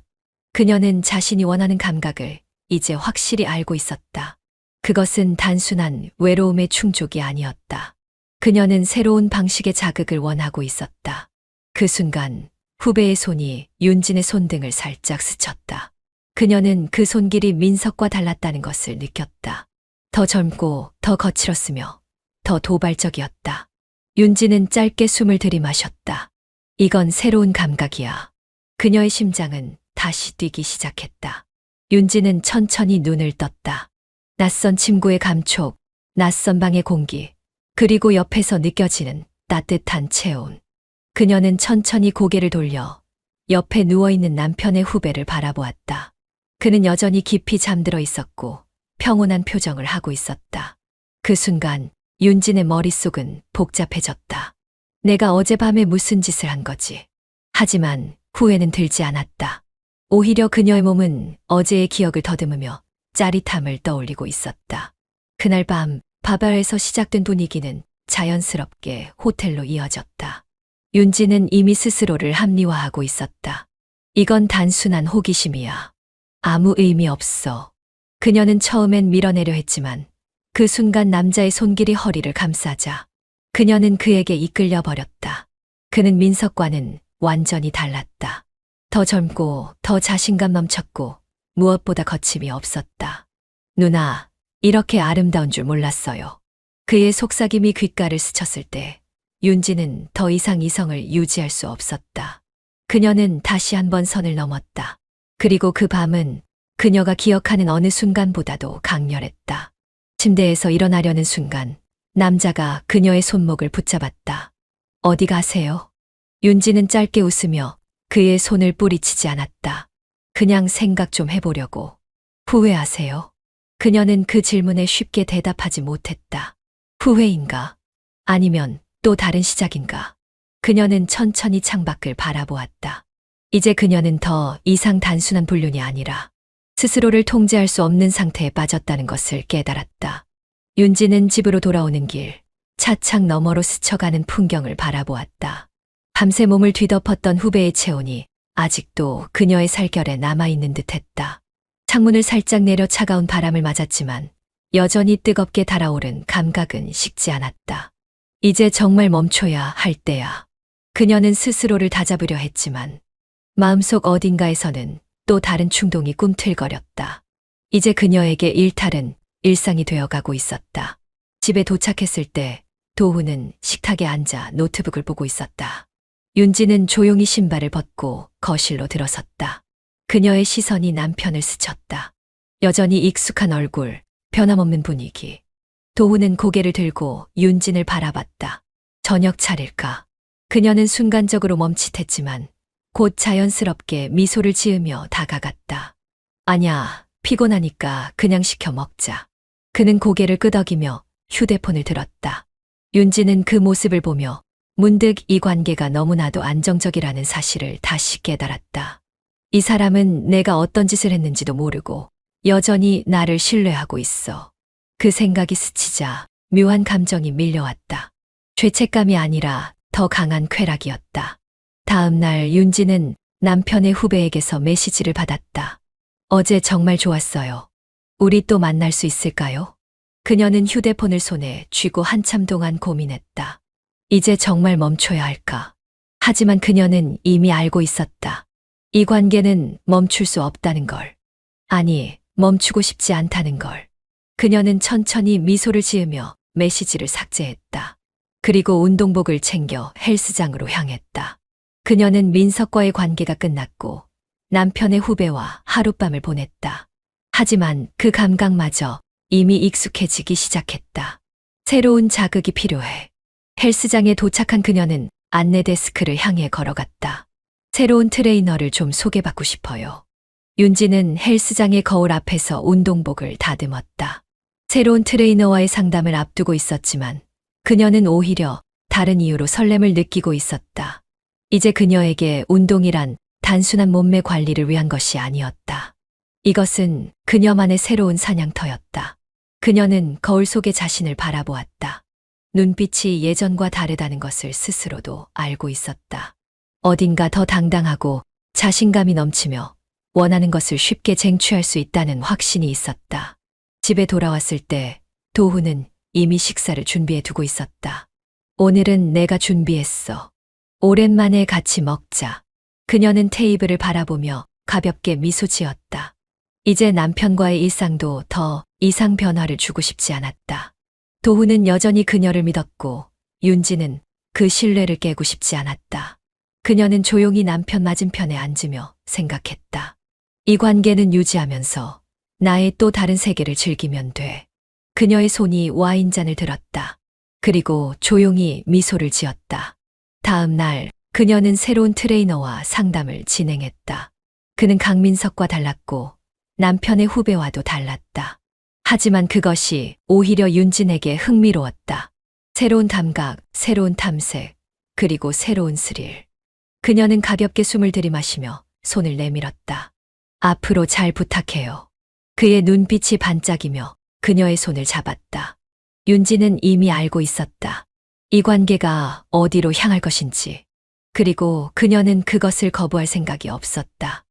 그녀는 자신이 원하는 감각을 이제 확실히 알고 있었다. 그것은 단순한 외로움의 충족이 아니었다. 그녀는 새로운 방식의 자극을 원하고 있었다. 그 순간 후배의 손이 윤진의 손등을 살짝 스쳤다. 그녀는 그 손길이 민석과 달랐다는 것을 느꼈다. 더 젊고 더 거칠었으며 더 도발적이었다. 윤진은 짧게 숨을 들이마셨다. 이건 새로운 감각이야. 그녀의 심장은 다시 뛰기 시작했다. 윤진은 천천히 눈을 떴다. 낯선 침구의 감촉, 낯선 방의 공기, 그리고 옆에서 느껴지는 따뜻한 체온. 그녀는 천천히 고개를 돌려 옆에 누워있는 남편의 후배를 바라보았다. 그는 여전히 깊이 잠들어 있었고 평온한 표정을 하고 있었다. 그 순간 윤진의 머릿속은 복잡해졌다. 내가 어젯밤에 무슨 짓을 한 거지? 하지만 후회는 들지 않았다. 오히려 그녀의 몸은 어제의 기억을 더듬으며 짜릿함을 떠올리고 있었다. 그날 밤 바바에서 시작된 분위기는 자연스럽게 호텔로 이어졌다. 윤지는 이미 스스로를 합리화하고 있었다. 이건 단순한 호기심이야. 아무 의미 없어. 그녀는 처음엔 밀어내려 했지만 그 순간 남자의 손길이 허리를 감싸자 그녀는 그에게 이끌려 버렸다. 그는 민석과는 완전히 달랐다. 더 젊고 더 자신감 넘쳤고 무엇보다 거침이 없었다. 누나, 이렇게 아름다운 줄 몰랐어요. 그의 속삭임이 귓가를 스쳤을 때 윤지는 더 이상 이성을 유지할 수 없었다. 그녀는 다시 한번 선을 넘었다. 그리고 그 밤은 그녀가 기억하는 어느 순간보다도 강렬했다. 침대에서 일어나려는 순간 남자가 그녀의 손목을 붙잡았다. 어디 가세요? 윤지는 짧게 웃으며 그의 손을 뿌리치지 않았다. 그냥 생각 좀 해보려고. 후회하세요? 그녀는 그 질문에 쉽게 대답하지 못했다. 후회인가? 아니면 또 다른 시작인가? 그녀는 천천히 창밖을 바라보았다. 이제 그녀는 더 이상 단순한 불륜이 아니라 스스로를 통제할 수 없는 상태에 빠졌다는 것을 깨달았다. 윤지는 집으로 돌아오는 길, 차창 너머로 스쳐가는 풍경을 바라보았다. 밤새 몸을 뒤덮었던 후배의 체온이 아직도 그녀의 살결에 남아있는 듯했다. 창문을 살짝 내려 차가운 바람을 맞았지만 여전히 뜨겁게 달아오른 감각은 식지 않았다. 이제 정말 멈춰야 할 때야. 그녀는 스스로를 다잡으려 했지만 마음속 어딘가에서는 또 다른 충동이 꿈틀거렸다. 이제 그녀에게 일탈은 일상이 되어가고 있었다. 집에 도착했을 때 도훈은 식탁에 앉아 노트북을 보고 있었다. 윤지는 조용히 신발을 벗고 거실로 들어섰다. 그녀의 시선이 남편을 스쳤다. 여전히 익숙한 얼굴, 변함없는 분위기. 도훈은 고개를 들고 윤진을 바라봤다. 저녁 차릴까? 그녀는 순간적으로 멈칫했지만 곧 자연스럽게 미소를 지으며 다가갔다. 아냐, 피곤하니까 그냥 시켜 먹자. 그는 고개를 끄덕이며 휴대폰을 들었다. 윤지는 그 모습을 보며 문득 이 관계가 너무나도 안정적이라는 사실을 다시 깨달았다. 이 사람은 내가 어떤 짓을 했는지도 모르고 여전히 나를 신뢰하고 있어. 그 생각이 스치자 묘한 감정이 밀려왔다. 죄책감이 아니라 더 강한 쾌락이었다. 다음 날 윤지는 남편의 후배에게서 메시지를 받았다. 어제 정말 좋았어요. 우리 또 만날 수 있을까요? 그녀는 휴대폰을 손에 쥐고 한참 동안 고민했다. 이제 정말 멈춰야 할까? 하지만 그녀는 이미 알고 있었다. 이 관계는 멈출 수 없다는 걸. 아니, 멈추고 싶지 않다는 걸. 그녀는 천천히 미소를 지으며 메시지를 삭제했다. 그리고 운동복을 챙겨 헬스장으로 향했다. 그녀는 민석과의 관계가 끝났고 남편의 후배와 하룻밤을 보냈다. 하지만 그 감각마저 이미 익숙해지기 시작했다. 새로운 자극이 필요해. 헬스장에 도착한 그녀는 안내 데스크를 향해 걸어갔다. 새로운 트레이너를 좀 소개받고 싶어요. 윤지는 헬스장의 거울 앞에서 운동복을 다듬었다. 새로운 트레이너와의 상담을 앞두고 있었지만 그녀는 오히려 다른 이유로 설렘을 느끼고 있었다. 이제 그녀에게 운동이란 단순한 몸매 관리를 위한 것이 아니었다. 이것은 그녀만의 새로운 사냥터였다. 그녀는 거울 속의 자신을 바라보았다. 눈빛이 예전과 다르다는 것을 스스로도 알고 있었다. 어딘가 더 당당하고 자신감이 넘치며 원하는 것을 쉽게 쟁취할 수 있다는 확신이 있었다. 집에 돌아왔을 때 도훈은 이미 식사를 준비해 두고 있었다. 오늘은 내가 준비했어. 오랜만에 같이 먹자. 그녀는 테이블을 바라보며 가볍게 미소 지었다. 이제 남편과의 일상도 더 이상 변화를 주고 싶지 않았다. 도훈은 여전히 그녀를 믿었고 윤지는 그 신뢰를 깨고 싶지 않았다. 그녀는 조용히 남편 맞은편에 앉으며 생각했다. 이 관계는 유지하면서 나의 또 다른 세계를 즐기면 돼. 그녀의 손이 와인잔을 들었다. 그리고 조용히 미소를 지었다. 다음 날 그녀는 새로운 트레이너와 상담을 진행했다. 그는 강민석과 달랐고 남편의 후배와도 달랐다. 하지만 그것이 오히려 윤진에게 흥미로웠다. 새로운 감각, 새로운 탐색, 그리고 새로운 스릴. 그녀는 가볍게 숨을 들이마시며 손을 내밀었다. 앞으로 잘 부탁해요. 그의 눈빛이 반짝이며 그녀의 손을 잡았다. 윤지는 이미 알고 있었다. 이 관계가 어디로 향할 것인지. 그리고 그녀는 그것을 거부할 생각이 없었다.